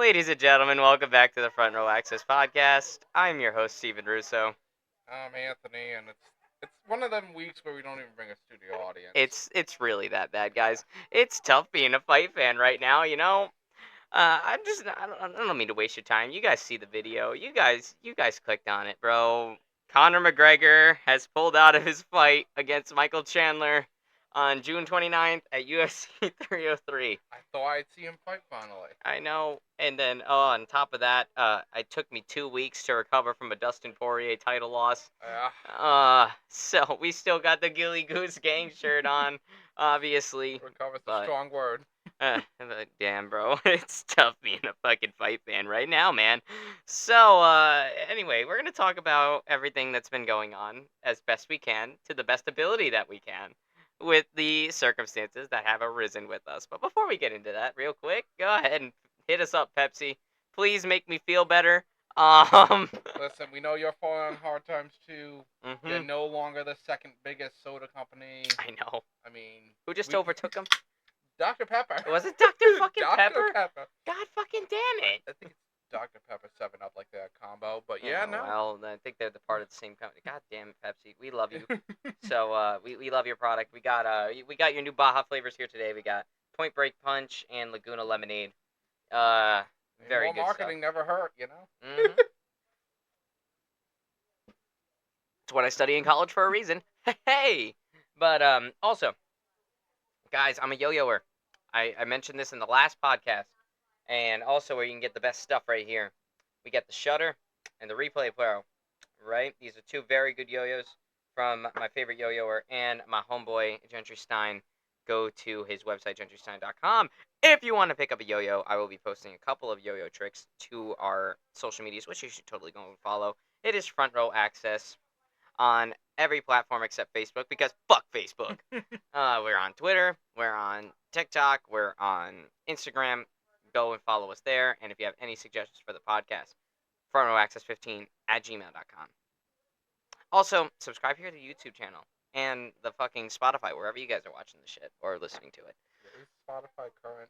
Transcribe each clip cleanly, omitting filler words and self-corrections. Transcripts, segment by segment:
Ladies and gentlemen, welcome back to the Front Row Access Podcast. I'm your host, Steven Russo. I'm Anthony, and it's one of them weeks where we don't even bring a studio audience. It's really that bad, guys. It's tough being a fight fan right now, you know. I don't mean to waste your time. You guys see the video. You guys clicked on it, bro. Conor McGregor has pulled out of his fight against Michael Chandler on June 29th at UFC 303. I thought I'd see him fight finally. I know. And then, on top of that, it took me 2 weeks to recover from a Dustin Poirier title loss. So we still got the Gilly Goose Gang shirt on, obviously. Recover's but- a strong word. But damn, bro, it's tough being a fucking fight fan right now, man. So, anyway, we're gonna talk about everything that's been going on as best we can, to the best ability that we can, with the circumstances that have arisen with us. But before we get into that, real quick, go ahead and hit us up, Pepsi. Please make me feel better. Listen, we know you're falling on hard times too. mhm. You're no longer the second biggest soda company. I know. I mean, Who just overtook him? Dr. Pepper. Was it Dr. fucking Dr. Pepper? Pepper. God fucking damn it. I think it's Dr. Pepper 7-Up, like that combo. But yeah, no. Well, I think they're the part of the same company. God damn it, Pepsi. We love you. So we love your product. We got your new Baja flavors here today. We got Point Break Punch and Laguna Lemonade. Very More good marketing never hurt, you know. stuff. It's what I study in college for a reason. Hey, but also, guys, I'm a yo-yoer. I mentioned this in the last podcast, and also where you can get the best stuff right here. We get the Shutter and the Replay Pro. Right, these are two very good yo-yos from my favorite yo-yoer and my homeboy Gentry Stein. Go to his website gentrystein.com if you want to pick up a yo-yo. I will be posting a couple of yo-yo tricks to our social medias, which you should totally go and follow. It is Front Row Access on every platform except Facebook, because fuck Facebook. We're on Twitter, we're on TikTok, we're on Instagram. Go and follow us there. And if you have any suggestions for the podcast, frontrowaccess15@gmail.com. Also, subscribe here to the YouTube channel and the fucking Spotify, wherever you guys are watching the shit or listening to it. Is Spotify current?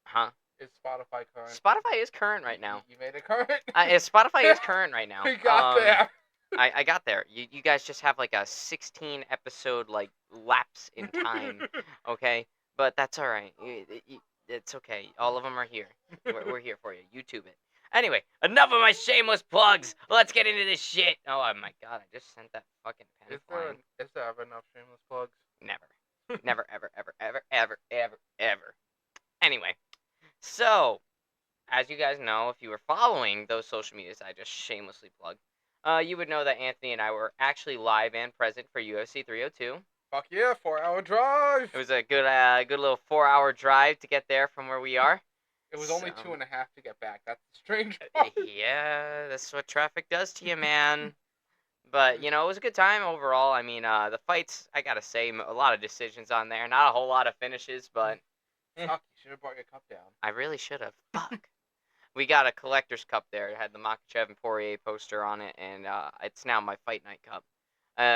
Huh? Is Spotify current? Spotify is current right now. You made it current? Spotify is current right now. We got there. I got there. You guys just have like a 16 episode like lapse in time, okay? But that's all right. It's okay. All of them are here. We're here for you. YouTube it. Anyway, enough of my shameless plugs. Let's get into this shit. Oh my god, I just sent that fucking pen flying. Is there ever enough shameless plugs? Never. Never, ever, ever, ever, ever, ever, ever. Anyway, so, as you guys know, if you were following those social medias I just shamelessly plugged, you would know that Anthony and I were actually live and present for UFC 302. Fuck yeah, 4-hour drive! It was a good little 4-hour drive to get there from where we are. It was only 2.5 to get back. That's the strange Uh, part. Yeah, that's what traffic does to you, man. But, you know, it was a good time overall. I mean, the fights, I gotta say, a lot of decisions on there. Not a whole lot of finishes, but Fuck, you should have brought your cup down. I really should have. Fuck. We got a collector's cup there. It had the Makhachev and Poirier poster on it, and it's now my fight night cup.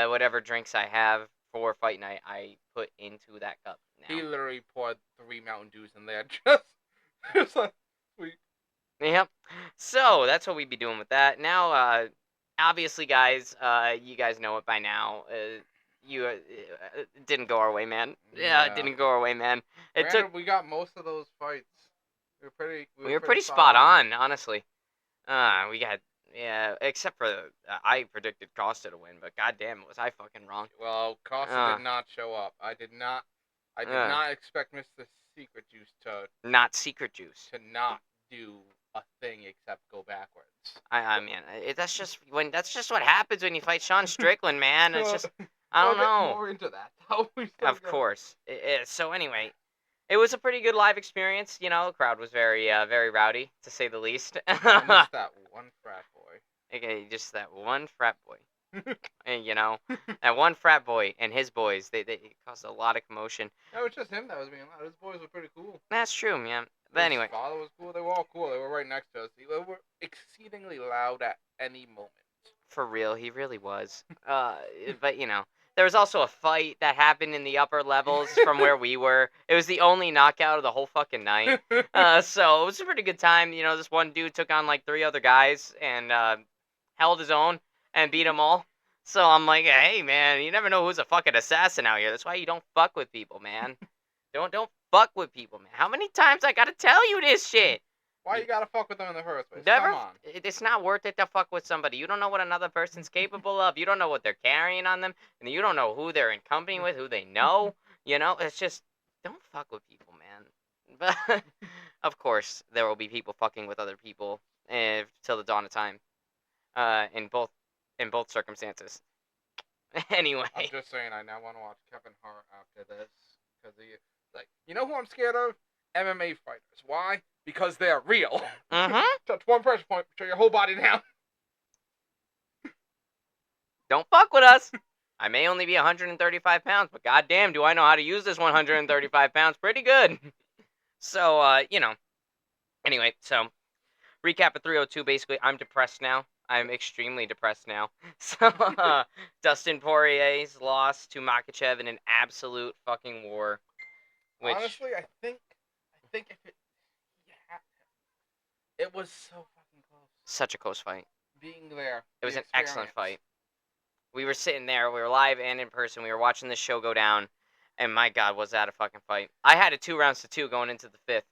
Whatever drinks I have for fight night, I put into that cup now. He literally poured 3 Mountain Dews in there. Just like, sweet. Yep. So that's what we'd be doing with that. Now, obviously, guys, you guys know it by now. It didn't go our way, man. Yeah, it didn't go our way, man. We got most of those fights. We were pretty spot on, honestly. Except for I predicted Costa to win, but goddamn, was I fucking wrong. Well, Costa did not show up. I did not expect Mr. Secret Juice to Not Secret Juice. not do a thing except go backwards. I mean, that's just what happens when you fight Sean Strickland, man. It's just I don't We'll know. get more into that, though. Of course. So anyway, it was a pretty good live experience. You know, the crowd was very rowdy, to say the least. I missed that one frat boy. Okay, just that one frat boy. And, you know, that one frat boy and his boys, they caused a lot of commotion. No, it's just him that was being loud. His boys were pretty cool. That's true, man. But anyway. His father was cool. They were all cool. They were right next to us. They were exceedingly loud at any moment. For real, he really was. But, you know, There was also a fight that happened in the upper levels from where we were. It was the only knockout of the whole fucking night. So it was a pretty good time. You know, this one dude took on like 3 other guys and held his own and beat them all. So I'm like, hey man, you never know who's a fucking assassin out here. That's why you don't fuck with people, man. Don't fuck with people, man. How many times I gotta tell you this shit? Why you gotta fuck with them in the first place? Never. Come on. It's not worth it to fuck with somebody. You don't know what another person's capable of. You don't know what they're carrying on them, and you don't know who they're in company with, who they know. You know, it's just don't fuck with people, man. But of course, there will be people fucking with other people till the dawn of time. In both circumstances. Anyway. I'm just saying, I now want to watch Kevin Hart after this because you know who I'm scared of? MMA fighters. Why? Because they're real. Touch one pressure point, show your whole body down. Don't fuck with us. I may only be 135 pounds, but goddamn, do I know how to use this 135 pounds pretty good. So, you know. Anyway, so recap of 302. Basically, I'm depressed now. I'm extremely depressed now. So, Dustin Poirier's loss to Makhachev in an absolute fucking war. Which, honestly, I think if it was so fucking close. Such a close fight. Being there. It was an excellent fight. We were sitting there. We were live and in person. We were watching the show go down. And my God, was that a fucking fight. I had it 2 rounds to 2 going into the 5th.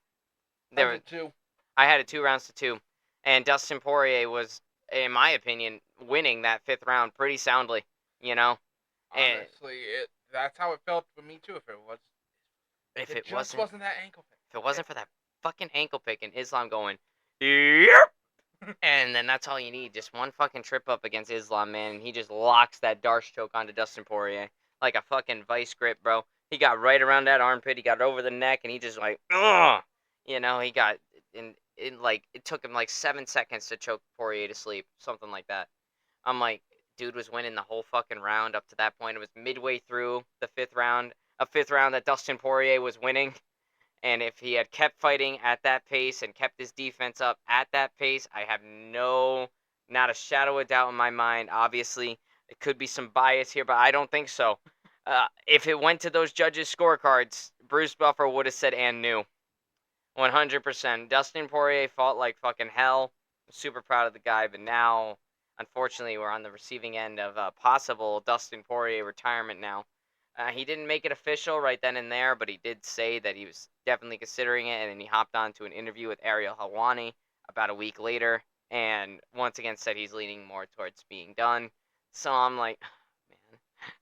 I had it 2 rounds to 2. And Dustin Poirier was, in my opinion, winning that 5th round pretty soundly. You know? Honestly, that's how it felt for me too. If it wasn't that ankle pick. If it wasn't for that fucking ankle pick and Islam going, yep. And then that's all you need. Just one fucking trip up against Islam, man. And he just locks that Darce choke onto Dustin Poirier. Like a fucking vice grip, bro. He got right around that armpit. He got over the neck. And he just like, ugh. You know, he got, it took him like 7 seconds to choke Poirier to sleep. Something like that. I'm like, dude was winning the whole fucking round up to that point. It was midway through the 5th round. A 5th round that Dustin Poirier was winning. And if he had kept fighting at that pace and kept his defense up at that pace, I have not a shadow of doubt in my mind. Obviously, it could be some bias here, but I don't think so. If it went to those judges' scorecards, Bruce Buffer would have said and knew. 100%. Dustin Poirier fought like fucking hell. I'm super proud of the guy, but now, unfortunately, we're on the receiving end of a possible Dustin Poirier retirement now. He didn't make it official right then and there, but he did say that he was definitely considering it, and then he hopped on to an interview with Ariel Helwani about a week later, and once again said he's leaning more towards being done. So I'm like,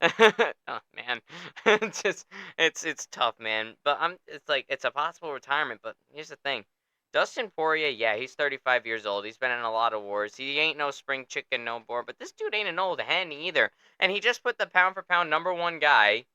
man, oh man, it's tough, man. But it's a possible retirement. But here's the thing, Dustin Poirier, yeah, he's 35 years old. He's been in a lot of wars. He ain't no spring chicken no more. But this dude ain't an old hen either. And he just put the pound for pound #1 guy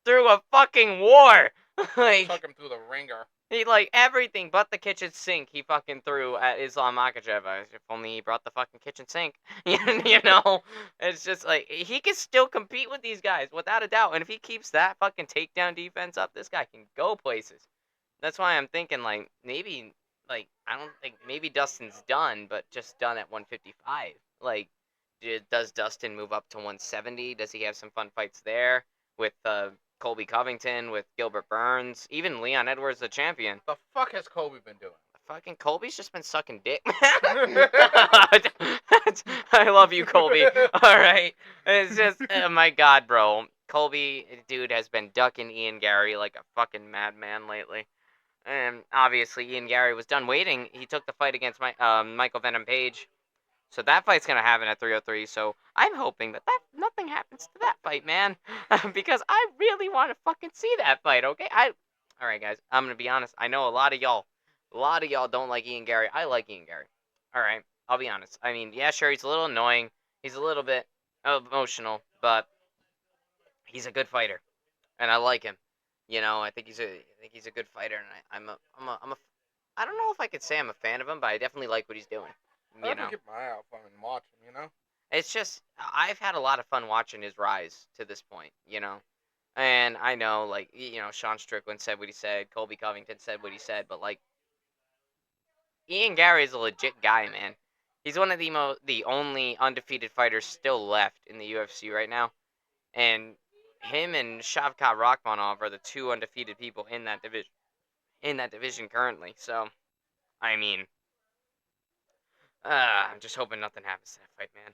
through a fucking war. Like, took him through the ringer. He like everything but the kitchen sink he fucking threw at Islam Makhachev. If only he brought the fucking kitchen sink. You know? It's just like he can still compete with these guys without a doubt. And if he keeps that fucking takedown defense up, this guy can go places. That's why I'm thinking like maybe like I don't think maybe Dustin's done, but just done at 155. Like, does Dustin move up to 170? Does he have some fun fights there with Colby Covington, with Gilbert Burns, even Leon Edwards, the champion? The fuck has Colby been doing? Fucking Colby's just been sucking dick. I love you, Colby. All right, it's just oh my God, bro. Colby, dude, has been ducking Ian Gary like a fucking madman lately. And obviously, Ian Gary was done waiting. He took the fight against Michael Venom Page. So that fight's going to happen at 303. So I'm hoping that nothing happens to that fight, man. Because I really want to fucking see that fight, okay? All right, guys. I'm going to be honest. I know a lot of y'all don't like Ian Gary. I like Ian Gary. All right. I'll be honest. I mean, yeah, sure, he's a little annoying. He's a little bit emotional. But he's a good fighter. And I like him. You know, I think he's a good fighter, and I don't know if I could say I'm a fan of him, but I definitely like what he's doing. I have to keep my eye out for him and watch him. You know, it's just I've had a lot of fun watching his rise to this point. You know, and I know like Sean Strickland said what he said, Colby Covington said what he said, but like Ian Gary is a legit guy, man. He's one of the only undefeated fighters still left in the UFC right now. And him and Shavkat Rakhmonov are the two undefeated people in that division. In that division currently. So, I mean, I'm just hoping nothing happens to that fight, man.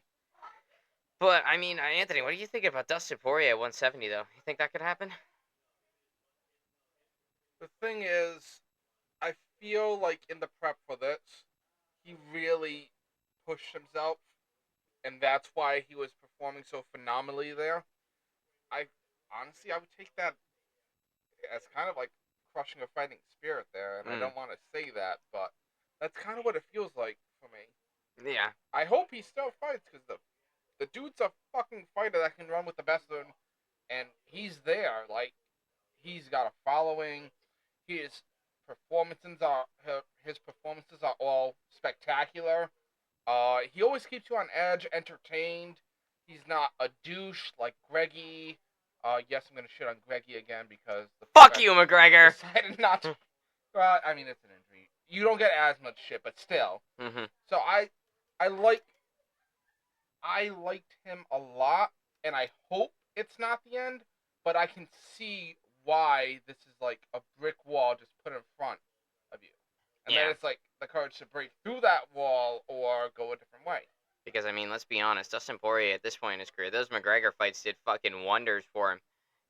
But I mean, Anthony, what do you think about Dustin Poirier at 170 though? You think that could happen? The thing is, I feel like in the prep for this, he really pushed himself, and that's why he was performing so phenomenally there. I honestly, I would take that as kind of like crushing a fighting spirit there, and I don't want to say that, but that's kind of what it feels like for me. Yeah. I hope he still fights because the dude's a fucking fighter that can run with the best of them, and he's there. Like he's got a following. His his performances are all spectacular. He always keeps you on edge, entertained. He's not a douche like Greggy. Yes, I'm gonna shit on Greggy again because fuck you, McGregor. Decided not to. Well, I mean it's an injury. You don't get as much shit, but still. Mm-hmm. So I liked him a lot, and I hope it's not the end. But I can see why this is like a brick wall just put in front of you, and then it's like the courage to break through that wall or go a different way. Because I mean, let's be honest, Dustin Poirier at this point in his career, those McGregor fights did fucking wonders for him.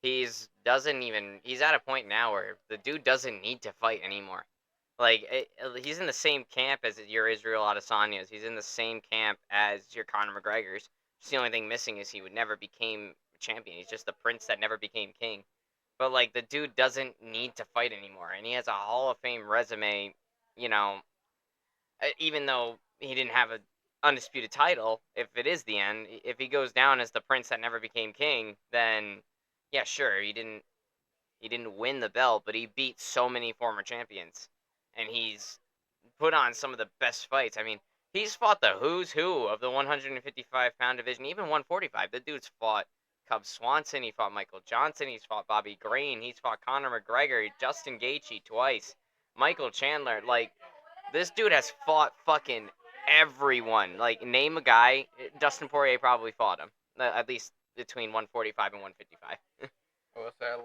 He's at a point now where the dude doesn't need to fight anymore. Like he's in the same camp as your Israel Adesanya's. He's in the same camp as your Conor McGregor's. Just the only thing missing is he would never became champion. He's just the prince that never became king. But like the dude doesn't need to fight anymore, and he has a Hall of Fame resume. You know, even though he didn't have a undisputed title, if it is the end, if he goes down as the prince that never became king, then yeah, sure, he didn't win the belt, but he beat so many former champions, and he's put on some of the best fights. I mean, he's fought the who's who of the 155-pound division, even 145. The dude's fought Cub Swanson, he fought Michael Johnson, he's fought Bobby Green, he's fought Conor McGregor, Justin Gaethje twice, Michael Chandler. Like, this dude has fought fucking everyone. Like, name a guy, Dustin Poirier probably fought him. At least between 145 and 155. I will say I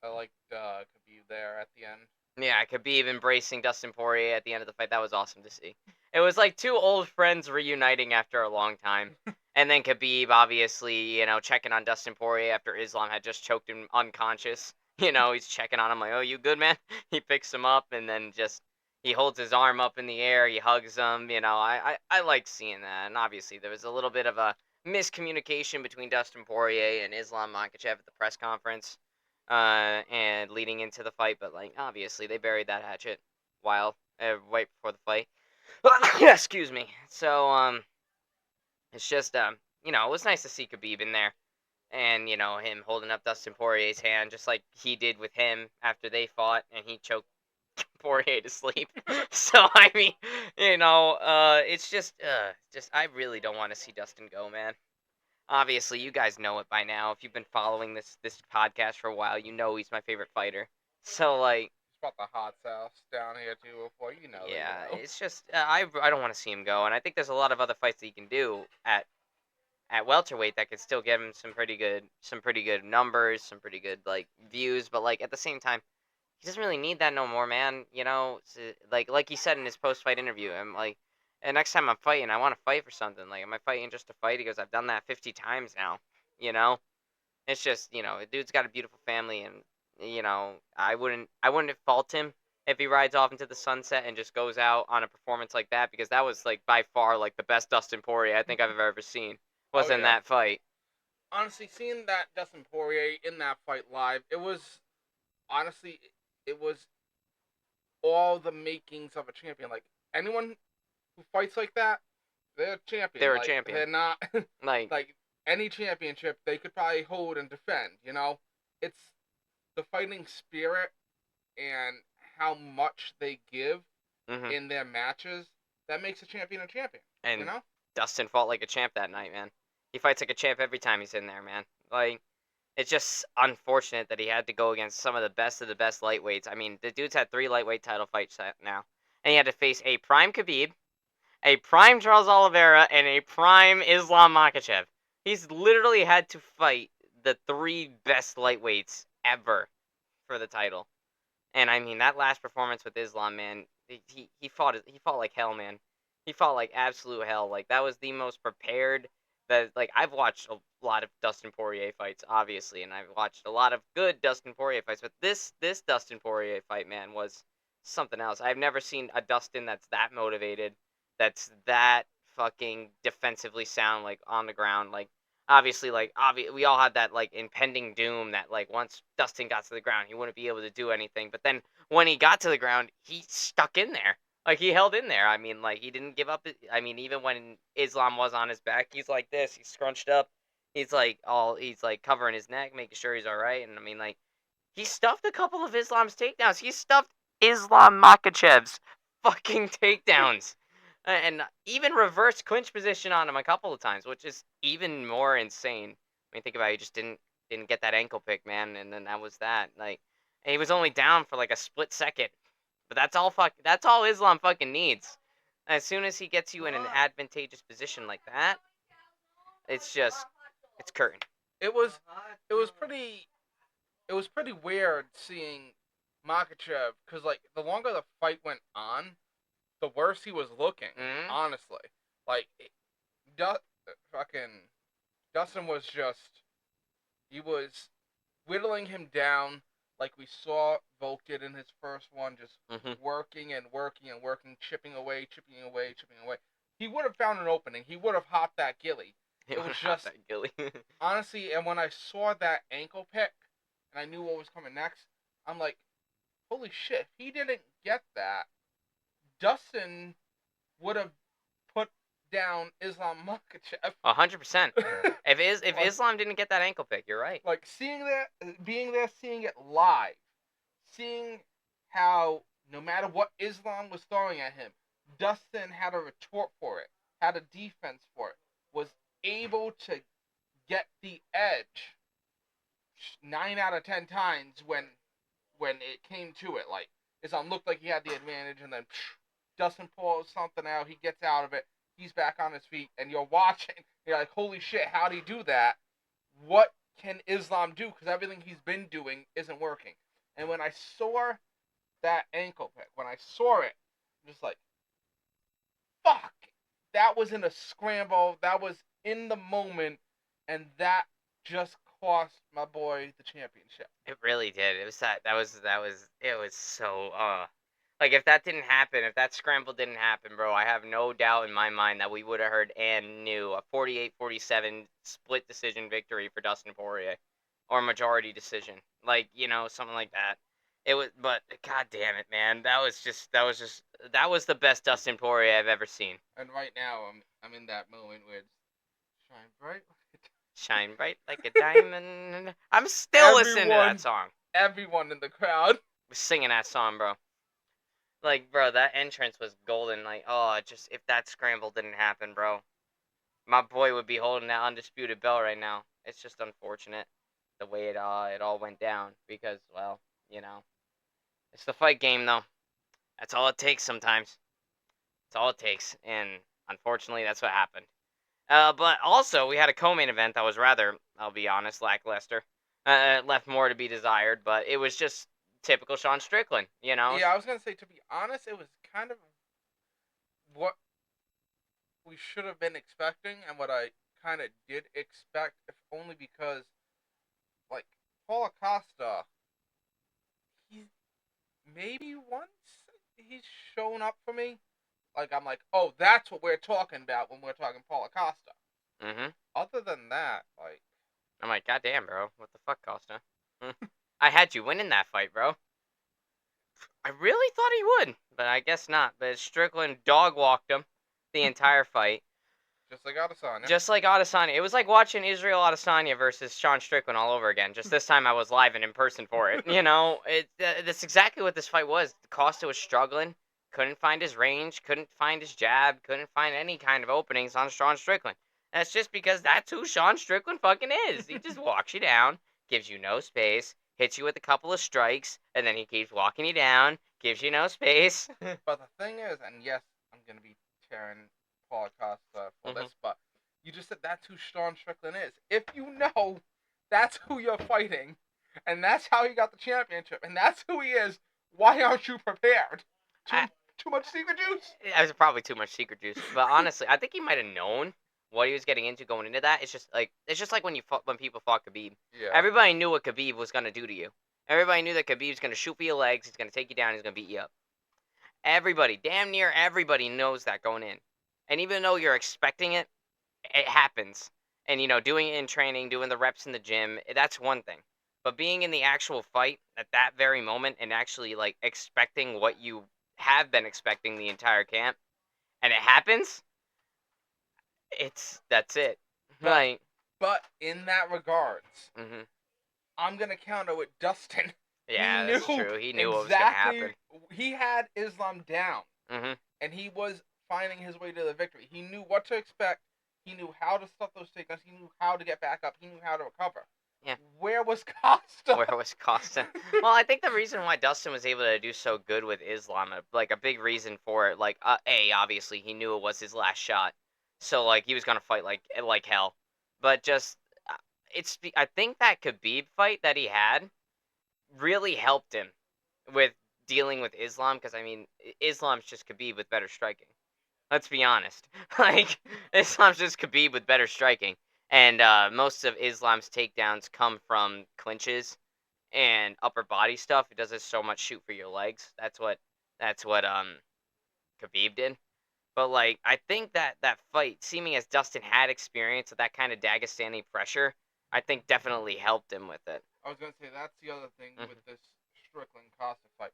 liked Khabib there at the end. Yeah, Khabib embracing Dustin Poirier at the end of the fight. That was awesome to see. It was like two old friends reuniting after a long time. And then Khabib, obviously, checking on Dustin Poirier after Islam had just choked him unconscious. He's checking on him like, oh, you good, man? He picks him up and then just, he holds his arm up in the air. He hugs him. I like seeing that. And obviously, there was a little bit of a miscommunication between Dustin Poirier and Islam Makhachev at the press conference. And leading into the fight, but like obviously they buried that hatchet right before the fight. Excuse me. So it's just it was nice to see Khabib in there, and him holding up Dustin Poirier's hand just like he did with him after they fought, and he choked Poirier to sleep. So I mean, it's just I really don't want to see Dustin go, man. Obviously, you guys know it by now. If you've been following this podcast for a while, you know he's my favorite fighter. So like, he's brought the hot sauce down here too before, yeah, you know. it's just I don't want to see him go, and I think there's a lot of other fights that he can do at welterweight that could still give him some pretty good numbers, some pretty good like views, but like at the same time, he doesn't really need that no more, man. Like he said in his post fight interview, I'm like, and next time I'm fighting, I want to fight for something. Like, am I fighting just to fight? He goes, I've done that 50 times now. It's just the dude's got a beautiful family, and I wouldn't fault him if he rides off into the sunset and just goes out on a performance like that, because that was like by far like the best Dustin Poirier I think I've ever seen was in that fight. Honestly, seeing that Dustin Poirier in that fight live, it was all the makings of a champion. Like anyone who fights like that, they're a champion. They're a champion. They're not like any championship they could probably hold and defend. It's the fighting spirit and how much they give in their matches that makes a champion a champion. And Dustin fought like a champ that night, man. He fights like a champ every time he's in there, man. Like, it's just unfortunate that he had to go against some of the best lightweights. I mean, the dude's had 3 lightweight title fights now. And he had to face a prime Khabib, a prime Charles Oliveira, and a prime Islam Makhachev. He's literally had to fight the 3 best lightweights ever for the title. And I mean that last performance with Islam, man, he fought like hell, man. He fought like absolute hell. Like that was the most prepared that like I've watched a lot of Dustin Poirier fights, obviously, and I've watched a lot of good Dustin Poirier fights, but this Dustin Poirier fight, man, was something else. I've never seen a Dustin that's that motivated, that's that fucking defensively sound, like on the ground, like obviously we all had that like impending doom that like once Dustin got to the ground he wouldn't be able to do anything, but then when he got to the ground he stuck in there, like he held in there. I mean, like he didn't give up. I mean, even when Islam was on his back, he's like this, he's scrunched up, he's like covering his neck, making sure he's all right. And I mean, like he stuffed a couple of Islam's takedowns. He stuffed Islam Makhachev's fucking takedowns. And even reverse clinch position on him a couple of times, which is even more insane. I mean, think about it, he just didn't get that ankle pick, man, and then that was that. Like, and he was only down for like a split second, but that's all Islam fucking needs. As soon as he gets you in an advantageous position like that, it's curtain. It was it was pretty it was pretty weird seeing Makachev because like the longer the fight went on, the worse he was looking. Mm-hmm. Honestly, like fucking Dustin was just he was whittling him down like we saw Volk did in his first one, just working and working and working, chipping away, chipping away, chipping away. He would have found an opening. He would have hopped that gilly. It was just that gilly. Honestly, and when I saw that ankle pick and I knew what was coming next, I'm like, holy shit, if he didn't get that, Dustin would have put down Islam Makhachev. 100%. If Islam didn't get that ankle pick, you're right. Like seeing that, being there, seeing it live, seeing how no matter what Islam was throwing at him, Dustin had a retort for it, had a defense for it, was able to get the edge 9 out of 10 times when it came to it. Like Islam looked like he had the advantage, and then Dustin pulls something out, he gets out of it, he's back on his feet, and you're watching, you're like, holy shit, how'd he do that? What can Islam do? Because everything he's been doing isn't working. And when I saw that ankle pick, when I saw it, I'm just like, fuck! That was in a scramble, that was in the moment, and that just cost my boy the championship. It really did. It was it was so like if that didn't happen, if that scramble didn't happen, bro, I have no doubt in my mind that we would have heard and knew a 48-47 split decision victory for Dustin Poirier, or majority decision, like something like that. It was, but god damn it, man, that was the best Dustin Poirier I've ever seen. And right now, I'm in that moment where it's shine bright. Shine bright like a diamond. I'm still listening to that song. Everyone in the crowd Was singing that song, bro. Like, bro, that entrance was golden. Like, oh, just if that scramble didn't happen, bro, my boy would be holding that undisputed belt right now. It's just unfortunate the way it all went down because, well, it's the fight game though. That's all it takes sometimes. That's all it takes, and unfortunately, that's what happened. But also, we had a co-main event that was rather, I'll be honest, lackluster. Left more to be desired, but it was just typical Sean Strickland, Yeah, I was gonna say, to be honest, it was kind of what we should have been expecting, and what I kind of did expect, if only because, like, Paul Acosta, he's maybe once he's shown up for me. Like, I'm like, oh, that's what we're talking about when we're talking Paul Acosta. Other than that, like, I'm like, goddamn, bro, what the fuck, Costa? I had you winning that fight, bro. I really thought he would, but I guess not. But Strickland dog walked him the entire fight. Just like Adesanya. Just like Adesanya. It was like watching Israel Adesanya versus Sean Strickland all over again. Just this time I was live and in person for it. That's exactly what this fight was. Costa was struggling. Couldn't find his range. Couldn't find his jab. Couldn't find any kind of openings on Sean Strickland. That's just because that's who Sean Strickland fucking is. He just walks you down, gives you no space, hits you with a couple of strikes, and then he keeps walking you down, gives you no space. But the thing is, and yes, I'm going to be tearing Paul Acosta for this, but you just said that's who Sean Strickland is. If you know That's who you're fighting, and that's how he got the championship, and that's who he is. Why aren't you prepared? I, Too much secret juice? it was probably too much secret juice, but honestly, I think he might have known what he was getting into going into that. It's just like when people fought Khabib. Yeah. Everybody knew what Khabib was gonna do to you. Everybody knew that Khabib's gonna shoot for your legs. He's gonna take you down. He's gonna beat you up. Everybody, damn near everybody, knows that going in. And even though you're expecting it, it happens. And doing it in training, doing the reps in the gym, that's one thing. But being in the actual fight at that very moment and actually like expecting what you have been expecting the entire camp, and it happens, that's it. But, Like, but in that regards, mhm. I'm gonna counter with Dustin. Yeah, He that's knew true. He knew what was gonna exactly. happen. He had Islam down, Mhm. and he was finding his way to the victory. He knew what to expect. He knew how to stop those takedowns. He knew how to get back up. He knew how to recover. Yeah. Where was Costa? Where was Costa? Well, I think the reason why Dustin was able to do so good with Islam, like a big reason for it, like obviously he knew it was his last shot, so like he was gonna fight like hell, but just I think that Khabib fight that he had really helped him with dealing with Islam, because I mean Islam's just Khabib with better striking. Let's be honest. Like, Islam's just Khabib with better striking. And most of Islam's takedowns come from clinches and upper body stuff. It doesn't so much shoot for your legs. That's what Khabib did. But like I think that fight, seeming as Dustin had experience with that kind of Dagestani pressure, I think definitely helped him with it. I was gonna say that's the other thing Mhm. with this Strickland Costa fight.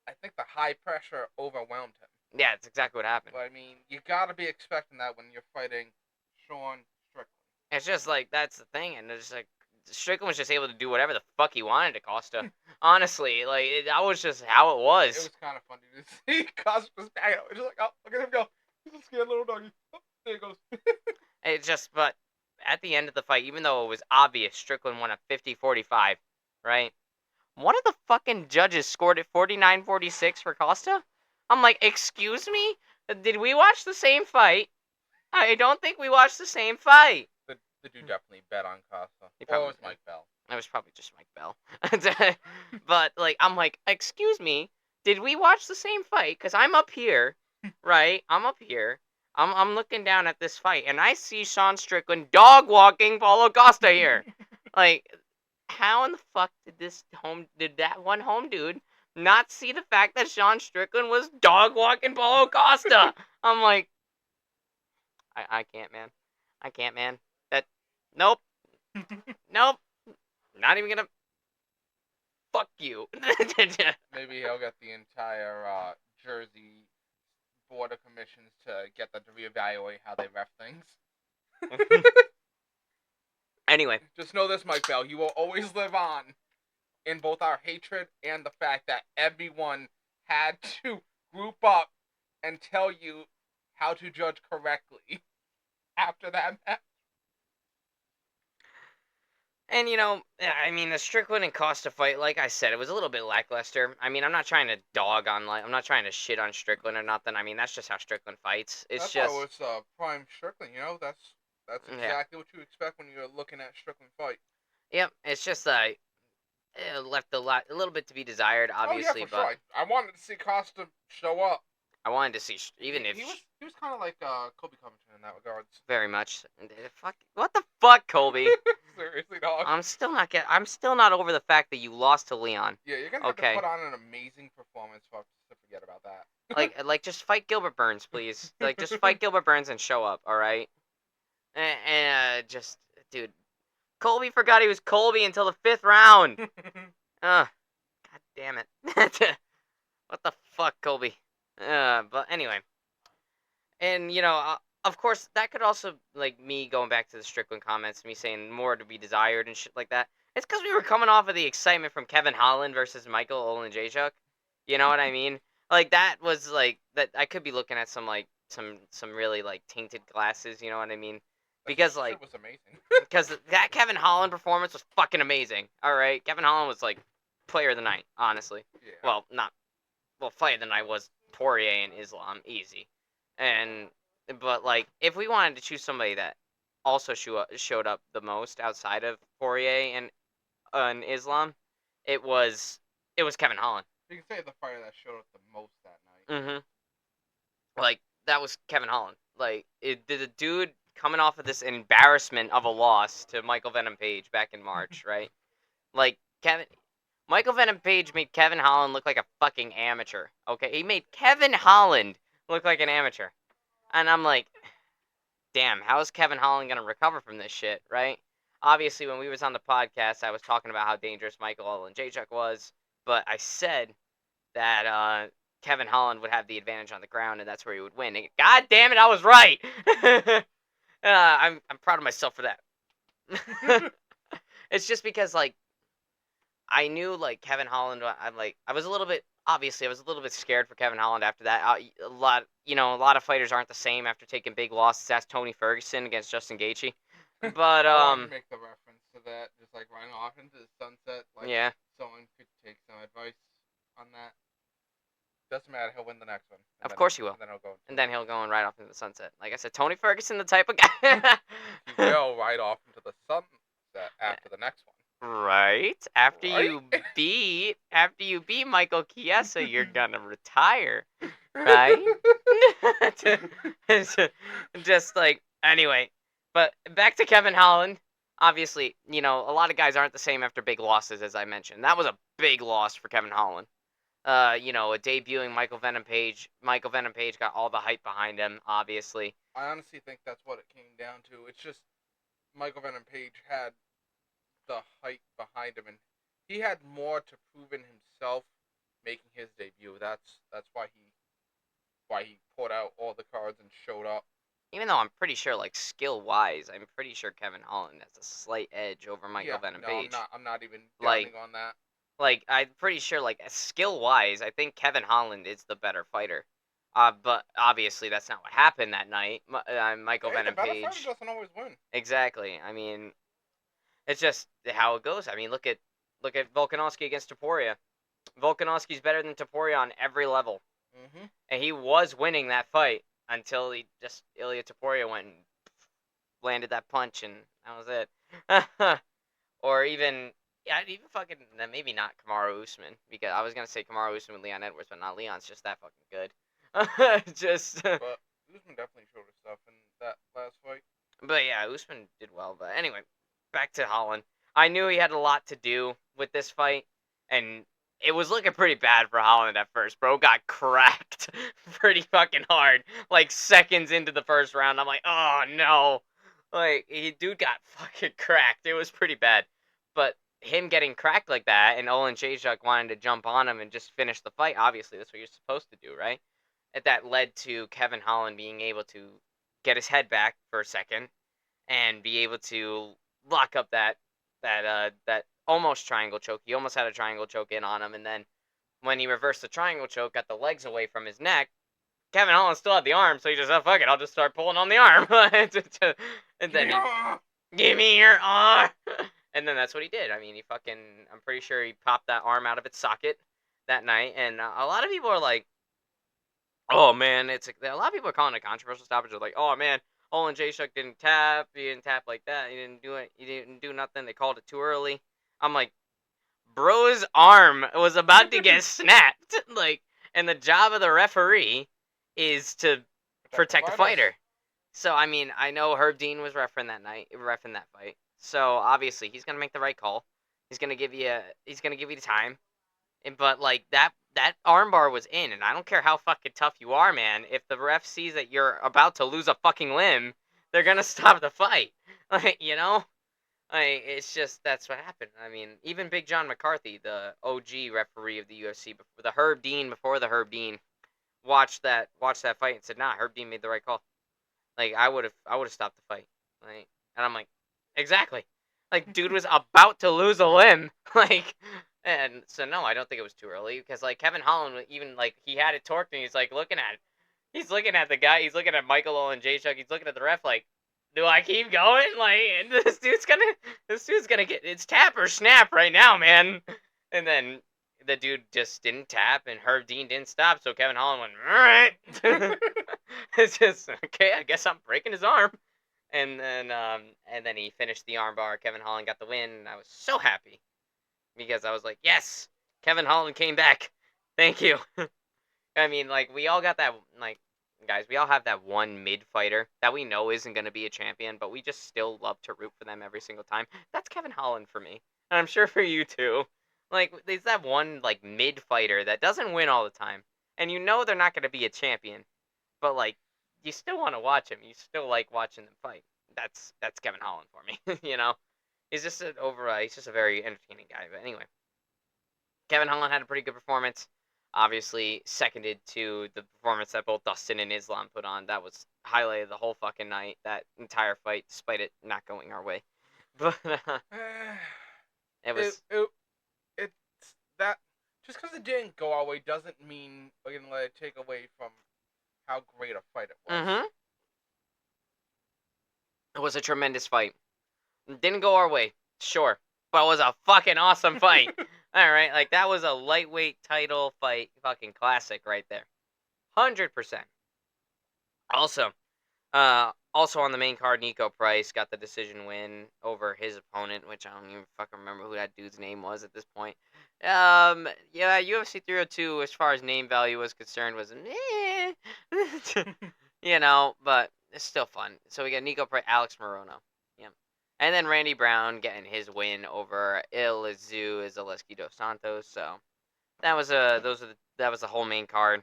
I think the high pressure overwhelmed him. Yeah, that's exactly what happened. But I mean, you gotta be expecting that when you're fighting Sean Strickland. It's just like that's the thing, and it's like Strickland was just able to do whatever the fuck he wanted to Costa. Honestly, like that was just how it was. It was kind of funny to see Costa just back out. It's just like, oh, look at him go. He's a scared little doggy. Oh, there he goes. It just, but at the end of the fight, even though it was obvious Strickland won a 50-45, right? One of the fucking judges scored it 49-46 for Costa. I'm like, excuse me? Did we watch the same fight? I don't think we watched the same fight. The dude definitely bet on Costa. He Or it probably was did. Mike Bell. It was probably just Mike Bell. But like, I'm like, excuse me, did we watch the same fight? Cause I'm up here, right? I'm up here. I'm looking down at this fight, and I see Sean Strickland dog walking Paulo Costa here. Like, how in the fuck did that one home dude not see the fact that Sean Strickland was dog walking Paulo Costa? I'm like, I can't, man. I can't, man. Nope, nope. Not even gonna. Fuck you. Maybe he'll get the entire Jersey Board of Commissions to get them to reevaluate how they ref things. Anyway, Just know this, Mike Bell. You will always live on in both our hatred and the fact that everyone had to group up and tell you how to judge correctly after that match. and I mean, the Strickland and Costa fight, like I said, it was a little bit lackluster. I mean, I'm not trying to I'm not trying to shit on Strickland or nothing. I mean, that's just how Strickland fights. It's That's just, why it's prime Strickland. That's yeah, exactly what you expect when you're looking at Strickland fight. yep. It's just it left a little bit to be desired, obviously, Oh yeah, for but sure. I wanted to see Costa show up. I wanted to see even if He was kind of like Kobe Covington in that regards. very much. Fuck, what the fuck, Colby? Seriously, dog. I'm still not over the fact that you lost to Leon. Yeah, you're gonna have to put on an amazing performance for us to forget about that. Like just fight Gilbert Burns, please. Like just fight Gilbert Burns and show up, all right? And just, dude, Colby forgot he was Colby until the 5th round. God damn it. What the fuck, Colby? But anyway, and of course, that could also, like, me going back to the Strickland comments, me saying more to be desired and shit like that. It's because we were coming off of the excitement from Kevin Holland versus Michael Oleksiejczuk. You know what I mean? Like, that was, like, that I could be looking at some, like, some really, like, tainted glasses, you know what I mean? Because, like, shit was amazing. because that Kevin Holland performance was fucking amazing. All right, Kevin Holland was, like, player of the night, honestly. Yeah. Well, player of the night was Poirier and Islam, easy. But like, if we wanted to choose somebody that also showed up the most outside of Poirier and Islam, it was Kevin Holland. You can say the fighter that showed up the most that night. Mm-hmm. Like, that was Kevin Holland. Like, the dude coming off of this embarrassment of a loss to Michael Venom Page back in March, right? Like, Michael Venom Page made Kevin Holland look like a fucking amateur. Okay, he made Kevin Holland look like an amateur, and I'm like, damn, how is Kevin Holland gonna recover from this shit, right? Obviously, when we was on the podcast, I was talking about how dangerous Michael and Jacek was, but I said that Kevin Holland would have the advantage on the ground, and that's where he would win. And God damn it, I was right. I'm proud of myself for that. It's just because, like, I knew, like, Kevin Holland. I was a little bit, obviously I was a little bit scared for Kevin Holland after that. A lot of fighters aren't the same after taking big losses. That's Tony Ferguson against Justin Gaethje. But I wanted to make the reference to that, just like running off into the sunset. Like, yeah, someone could take some advice on that. Doesn't matter. He'll win the next one. of course he will. And then he'll go. And right off into the sunset. Like I said, Tony Ferguson, the type of guy. He will ride off into the sunset after the next one. Right. After Right? you beat Michael Chiesa, you're gonna retire. Right? Just like, anyway. But back to Kevin Holland. Obviously, a lot of guys aren't the same after big losses, as I mentioned. That was a big loss for Kevin Holland. A debuting Michael Venom Page. Michael Venom Page got all the hype behind him, obviously. I honestly think that's what it came down to. It's just Michael Venom Page had the hype behind him, and he had more to prove in himself making his debut. That's why he put out all the cards and showed up. Even though I'm pretty sure, like, skill-wise, I'm pretty sure Kevin Holland has a slight edge over Michael Venom Page. I'm not even Like- doubting on that. Like, I'm pretty sure, like, skill-wise, I think Kevin Holland is the better fighter. But obviously that's not what happened that night. Michael Hey, Venom the better Page. fighter doesn't always win. Exactly. I mean, it's just how it goes. I mean, look at Volkanovski against Topuria. Volkanovski's better than Topuria on every level. Mm-hmm. And he was winning that fight until Ilya Topuria went and landed that punch, and that was it. Or even fucking, maybe not Kamaru Usman, because I was gonna say Kamaru Usman with Leon Edwards, but not Leon's just that fucking good. But Usman definitely showed his stuff in that last fight. But yeah, Usman did well. But anyway, back to Holland. I knew he had a lot to do with this fight, and it was looking pretty bad for Holland at first. Bro got cracked pretty fucking hard, like seconds into the first round. I'm like, oh no. Like, dude got fucking cracked. It was pretty bad. But him getting cracked like that, and Olin Jacek wanting to jump on him and just finish the fight, obviously that's what you're supposed to do, right? That led to Kevin Holland being able to get his head back for a second and be able to lock up that almost triangle choke. He almost had a triangle choke in on him, and then when he reversed the triangle choke, got the legs away from his neck, Kevin Holland still had the arm, so he just said, fuck it, I'll just start pulling on the arm. And then give me your arm. And then that's what he did. I mean, I'm pretty sure he popped that arm out of its socket that night. And a lot of people are like, oh man, a lot of people are calling it a controversial stoppage. They're like, oh man, Olin Jacek didn't tap. He didn't tap like that. He didn't do it. He didn't do nothing. They called it too early. I'm like, bro's arm was about to get snapped. Like, and the job of the referee is to protect the fighter. So, I mean, I know Herb Dean was reffing that fight. So, obviously, he's going to make the right call. He's going to give you the time. But, like, that armbar was in, and I don't care how fucking tough you are, man. If the ref sees that you're about to lose a fucking limb, they're going to stop the fight. Like, Like, it's just, that's what happened. I mean, even Big John McCarthy, the OG referee of the UFC, before the Herb Dean, watched that fight and said, nah, Herb Dean made the right call. Like, I would have stopped the fight. Like, and I'm like, exactly. Like, dude was about to lose a limb. Like, and so no, I don't think it was too early, because like Kevin Holland, even like he had it torqued, and he's like looking at it. He's looking at the guy. He's looking at Michael Olin Jacek. He's looking at the ref like, do I keep going? Like, this dude's gonna get, it's tap or snap right now, man. And then the dude just didn't tap, and Herb Dean didn't stop, so Kevin Holland went, all right. It's just, okay, I guess I'm breaking his arm. And then he finished the armbar. Kevin Holland got the win, and I was so happy because I was like, yes, Kevin Holland came back. Thank you. I mean, like, we all got that, like, guys, we all have that one mid fighter that we know isn't going to be a champion, but we just still love to root for them every single time. That's Kevin Holland for me. And I'm sure for you too. Like, there's that one, like, mid fighter that doesn't win all the time. And you know they're not going to be a champion, but, like, you still want to watch him. You still like watching them fight. That's Kevin Holland for me. You know? He's just a very entertaining guy. But anyway, Kevin Holland had a pretty good performance. Obviously, seconded to the performance that both Dustin and Islam put on. That was highlighted the whole fucking night. That entire fight, despite it not going our way. But it it, was. it it's that just because it didn't go our way doesn't mean we're gonna let it take away from how great a fight it was. Mm-hmm. It was a tremendous fight. Didn't go our way, sure, but it was a fucking awesome fight. All right, like that was a lightweight title fight, fucking classic right there, 100%. Also, also on the main card, Nico Price got the decision win over his opponent, which I don't even fucking remember who that dude's name was at this point. Yeah, UFC 302, as far as name value was concerned, was you know, but it's still fun. So we got Nico Price, Alex Morono, yeah, and then Randy Brown getting his win over Ilizu Zaleski dos Santos. So that was that was the whole main card.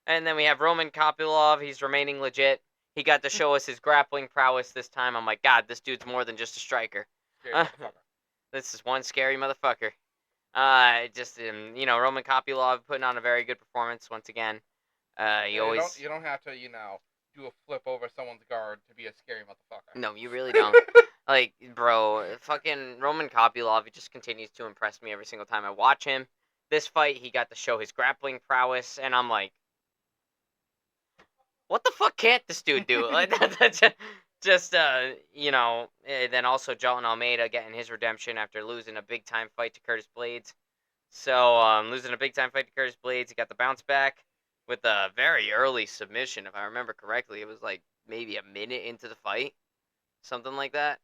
And then we have Roman Kopylov. He's remaining legit. He got to show us his grappling prowess this time. I'm like, God, this dude's more than just a striker. This is one scary motherfucker. You know, Roman Kopylov putting on a very good performance once again. You don't have to do a flip over someone's guard to be a scary motherfucker. No, you really don't. Like, bro, fucking Roman Kopylov, he just continues to impress me every single time I watch him. This fight, he got to show his grappling prowess, and I'm like, what the fuck can't this dude do? Like that's just you know. Then also Jolton Almeida getting his redemption after losing a big time fight to Curtis Blades. So losing a big time fight to Curtis Blades, he got the bounce back with a very early submission, if I remember correctly. It was like maybe a minute into the fight, something like that.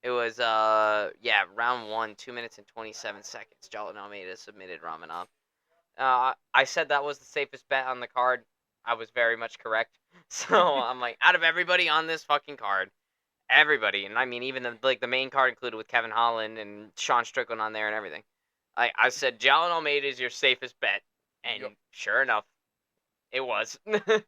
It was yeah, round 1, 2 minutes and 27 seconds. Jolton Almeida submitted Romanov. I said that was the safest bet on the card. I was very much correct. So I'm like, out of everybody on this fucking card, everybody, and I mean even the main card included with Kevin Holland and Sean Strickland on there and everything. I said Jalen Almeida is your safest bet, and Yep. sure enough, it was. And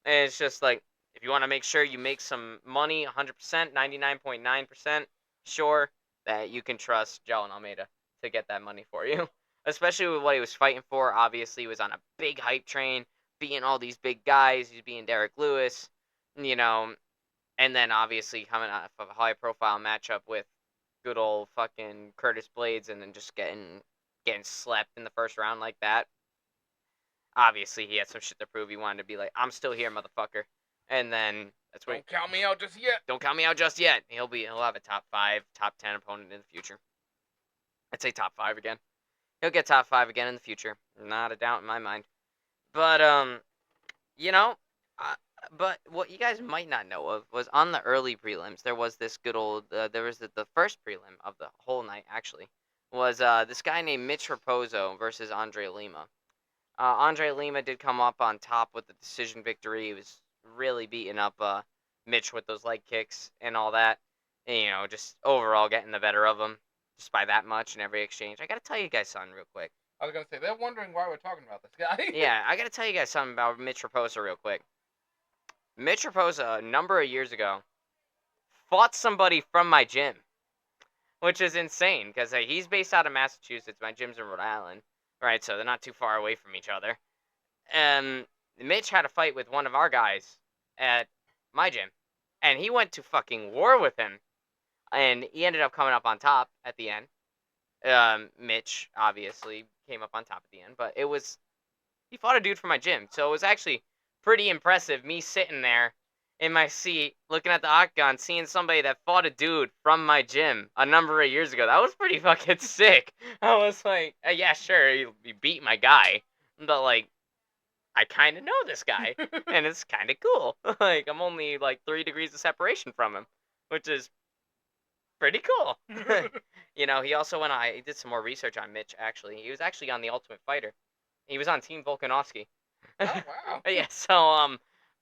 it's just like, if you want to make sure you make some money, 100%, 99.9%, sure that you can trust Jalen Almeida to get that money for you. Especially with what he was fighting for. Obviously, he was on a big hype train, beating all these big guys. He's beating Derek Lewis, you know, and then obviously coming off of a high profile matchup with good old fucking Curtis Blades, and then just getting slept in the first round like that. Obviously, he had some shit to prove. He wanted to be like, I'm still here, motherfucker. And then that's what. Don't count me out just yet. Don't count me out just yet. He'll have a top 5, top 10 opponent in the future. I'd say top 5 again. He'll get top 5 again in the future. Not a doubt in my mind. But you know, but what you guys might not know of was on the early prelims there was this good old there was the first prelim of the whole night actually was this guy named Mitch Raposo versus Andre Lima. Andre Lima did come up on top with the decision victory. He was really beating up Mitch with those leg kicks and all that. And, you know, just overall getting the better of him just by that much in every exchange. I gotta tell you guys something real quick. I was gonna say they're wondering why we're talking about this guy. Yeah, I gotta tell you guys something about Mitch Raposo real quick. Mitch Raposo, a number of years ago, fought somebody from my gym, which is insane because he's based out of Massachusetts. My gym's in Rhode Island, right? So they're not too far away from each other. And Mitch had a fight with one of our guys at my gym, and he went to fucking war with him, and he ended up coming up on top at the end. Mitch obviously came up on top at the end, but he fought a dude from my gym, so it was actually pretty impressive. Me sitting there in my seat, looking at the octagon, seeing somebody that fought a dude from my gym a number of years ago. That was pretty fucking sick. I was like, yeah, sure, he beat my guy, but like, I kind of know this guy, and it's kind of cool. Like, I'm only like 3 degrees of separation from him, which is pretty cool. He also he did some more research on Mitch, actually. He was actually on The Ultimate Fighter. He was on Team Volkanovski. Oh wow. Yeah, so,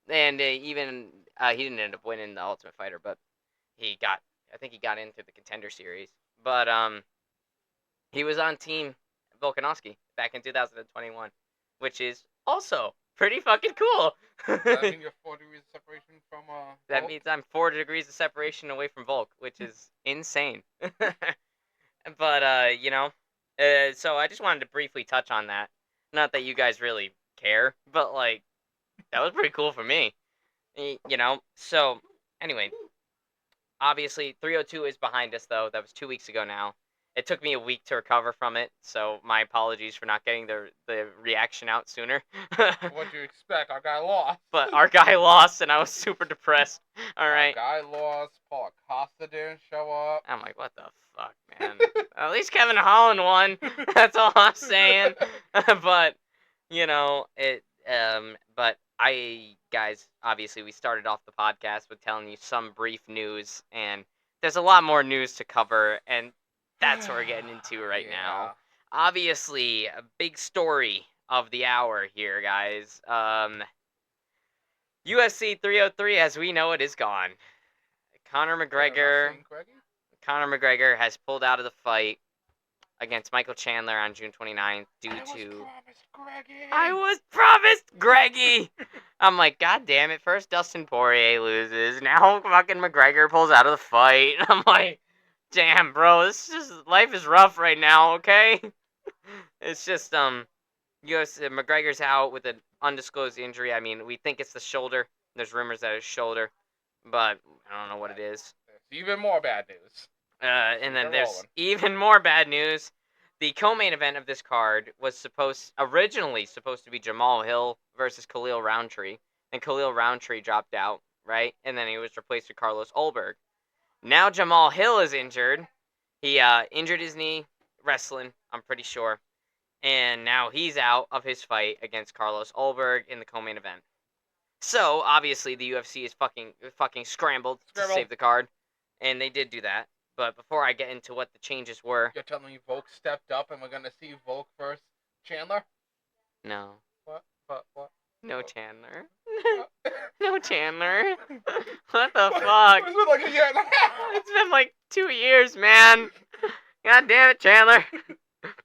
and even, he didn't end up winning The Ultimate Fighter, but I think he got into the Contender Series. But, he was on Team Volkanovski back in 2021, which is also pretty fucking cool. Does that mean you're 4 degrees of separation from That Hulk? means I'm 4 degrees of separation away from Volk, which is insane. But, so I just wanted to briefly touch on that. Not that you guys really care, but, like, that was pretty cool for me. So, anyway, obviously, 302 is behind us, though. That was 2 weeks ago now. It took me a week to recover from it, so my apologies for not getting the reaction out sooner. What do you expect? Our guy lost. But our guy lost, and I was super depressed. All Our right. guy lost. Paul Acosta didn't show up. I'm like, what the fuck, man? At least Kevin Holland won. That's all I'm saying. But but guys, obviously we started off the podcast with telling you some brief news, and there's a lot more news to cover, and that's what we're getting into right now. Obviously, a big story of the hour here, guys. UFC 303, as we know it, is gone. Conor McGregor. Conor McGregor has pulled out of the fight against Michael Chandler on June 29th due to. I was promised Greggy! I'm like, God damn it. First Dustin Poirier loses. Now fucking McGregor pulls out of the fight. I'm like, damn, bro. Life is rough right now, okay? It's just, McGregor's out with an undisclosed injury. I mean, we think it's the shoulder. There's rumors that it's shoulder, but I don't know what it is. There's even more bad news. And then there's even more bad news. The co-main event of this card was originally supposed to be Jamal Hill versus Khalil Roundtree, and Khalil Roundtree dropped out, right? And then he was replaced with Carlos Ulberg. Now Jamal Hill is injured. He injured his knee wrestling, I'm pretty sure, and now he's out of his fight against Carlos Ulberg in the co-main event. So obviously the UFC is fucking scrambled to save the card, and they did do that. But before I get into what the changes were, you're telling me Volk stepped up and we're gonna see Volk versus Chandler? No. What? No Chandler. No Chandler. What the fuck? It's been like a year and a half. It's been like 2 years, man. God damn it, Chandler.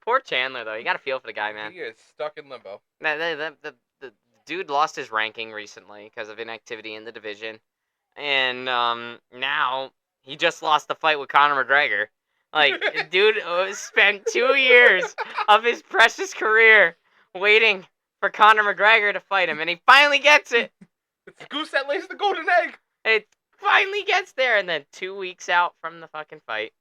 Poor Chandler, though. You gotta feel for the guy, man. He is stuck in limbo. The dude lost his ranking recently because of inactivity in the division. And now he just lost the fight with Conor McGregor. Like, dude spent 2 years of his precious career waiting for Conor McGregor to fight him, and he finally gets it. It's the goose that lays the golden egg. It finally gets there, and then 2 weeks out from the fucking fight,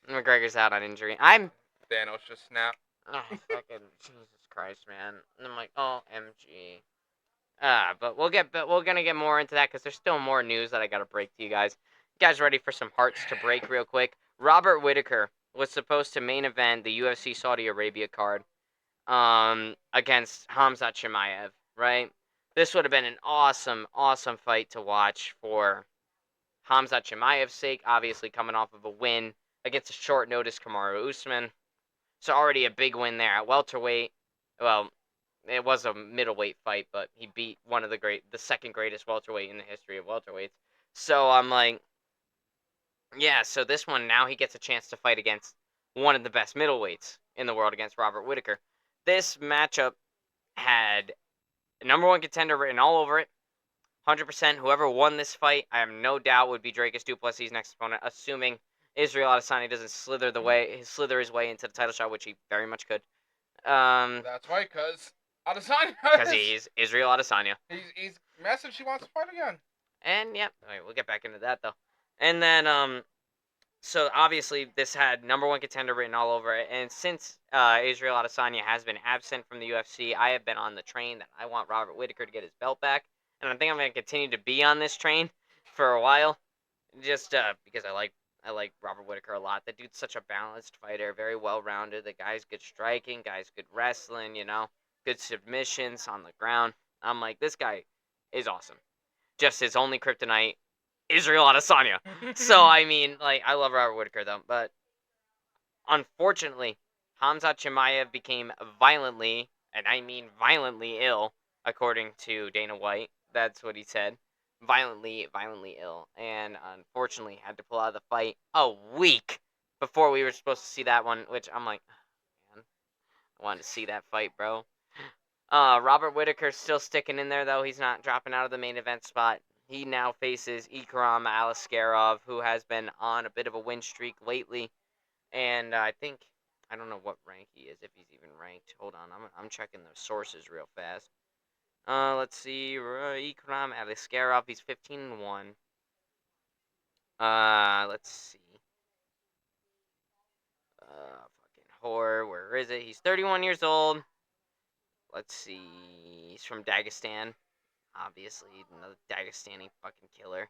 McGregor's out on injury. Thanos just snapped. Oh, fucking Jesus Christ, man. And I'm like, OMG. But we're gonna get more into that because there's still more news that I gotta break to you guys. You guys ready for some hearts to break real quick? Robert Whittaker was supposed to main event the UFC Saudi Arabia card, against Khamzat Chimaev, right? This would have been an awesome, awesome fight to watch for Khamzat Chimaev's sake. Obviously, coming off of a win against a short notice Kamaru Usman, so already a big win there at welterweight. Well, it was a middleweight fight, but he beat the second greatest welterweight in the history of welterweights. So I'm like, yeah, so this one, now he gets a chance to fight against one of the best middleweights in the world, against Robert Whittaker. This matchup had number one contender written all over it. 100%. Whoever won this fight, I have no doubt, would be Dracus du Plessis' next opponent, assuming Israel Adesanya doesn't slither his way into the title shot, which he very much could. That's right, because Adesanya. Because he's Israel Adesanya. He's messaged she wants to fight again. And yep, yeah, we'll get back into that though. And then so obviously this had number one contender written all over it. And since Israel Adesanya has been absent from the UFC, I have been on the train that I want Robert Whittaker to get his belt back, and I think I'm going to continue to be on this train for a while, just because I like Robert Whittaker a lot. That dude's such a balanced fighter, very well rounded. The guy's good striking, guy's good wrestling, good submissions on the ground. I'm like, this guy is awesome. Just his only kryptonite, Israel Adesanya. So, I mean, like, I love Robert Whitaker, though. But, unfortunately, Hamzat Chimaev became violently, and I mean violently ill, according to Dana White. That's what he said. Violently ill. And, unfortunately, had to pull out of the fight a week before we were supposed to see that one, which I'm like, man, I wanted to see that fight, bro. Robert Whitaker's still sticking in there, though. He's not dropping out of the main event spot. He now faces Ikram Aliskerov, who has been on a bit of a win streak lately. And I don't know what rank he is, if he's even ranked. Hold on, I'm checking the sources real fast. Let's see. Ikram Aliskerov, he's 15-1. Let's see. Fucking whore, where is it? He's 31 years old. Let's see. He's from Dagestan. Obviously, another Dagestani fucking killer.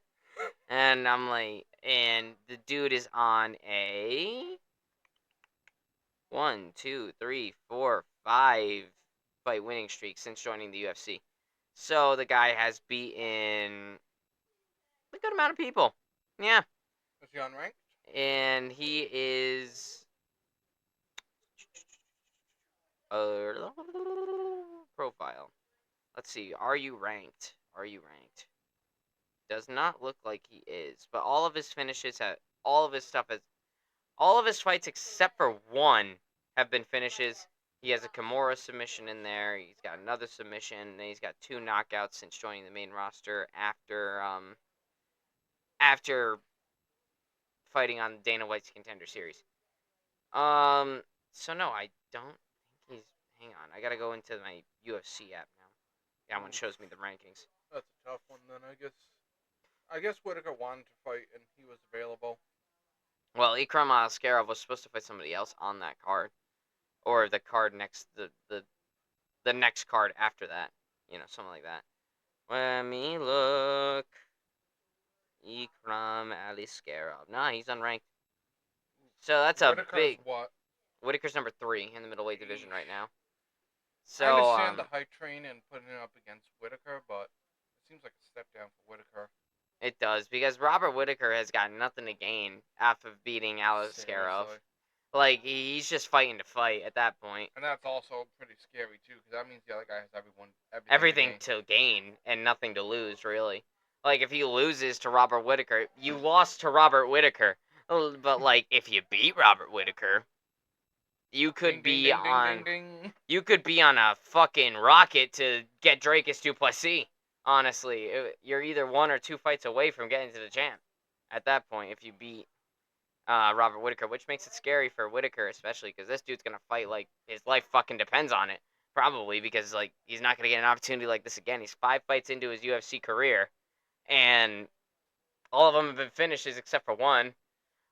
And I'm like, and the dude is on a 1, 2, 3, 4, 5 fight winning streak since joining the UFC. So the guy has beaten a good amount of people. Yeah. Is he unranked? And he is profile. Let's see. Are you ranked? Does not look like he is, but all of his finishes have all of his stuff has all of his fights except for one have been finishes. He has a Kimura submission in there. He's got another submission. And he's got 2 knockouts since joining the main roster after fighting on Dana White's Contender Series. So no, I don't think he's. Hang on, I gotta go into my UFC app now. That one shows me the rankings. That's a tough one then, I guess. I guess Whitaker wanted to fight and he was available. Well, Ikram Askarov was supposed to fight somebody else on that card, or the card next the next card after that. Something like that. Let me look. Ikram Aliskerov. Nah, he's unranked. So that's a Whitaker's big. what? Whitaker's number 3 in the middleweight division right now. I So understand the hype train and putting it up against Whitaker, but it seems like a step down for Whitaker. it does, because Robert Whitaker has got nothing to gain after beating Aliskerov. Seriously. Like, he's just fighting to fight at that point. And that's also pretty scary too, because that means the other guy has Everything to gain and nothing to lose, really. Like, if he loses to Robert Whitaker, you lost to Robert Whitaker. But, like, if you beat Robert Whitaker, you could be on you could be on a fucking rocket to get Dracus Duplessis. Honestly, you're either 1 or 2 fights away from getting to the champ at that point if you beat Robert Whitaker, which makes it scary for Whitaker, especially because this dude's gonna fight like his life fucking depends on it. Probably because like he's not gonna get an opportunity like this again. He's 5 fights into his UFC career, and all of them have been finishes except for one.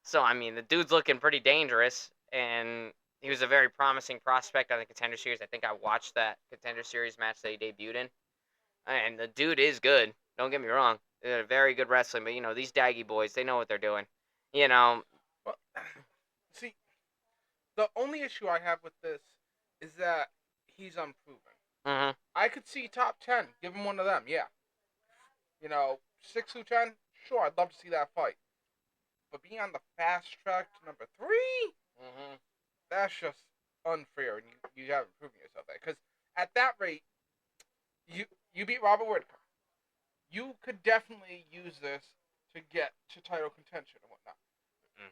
So I mean, the dude's looking pretty dangerous, and he was a very promising prospect on the Contender Series. I think I watched that Contender Series match that he debuted in, and the dude is good. Don't get me wrong; they're very good wrestling, but these Daggy boys, they know what they're doing. Well, see, the only issue I have with this is that he's unproven. Mm-hmm. I could see top 10. Give him one of them, yeah. 6 through 10, sure, I'd love to see that fight. But being on the fast track to number 3, that's just unfair, and you haven't proven yourself there. Because at that rate, you beat Robert Whitaker. You could definitely use this to get to title contention and whatnot.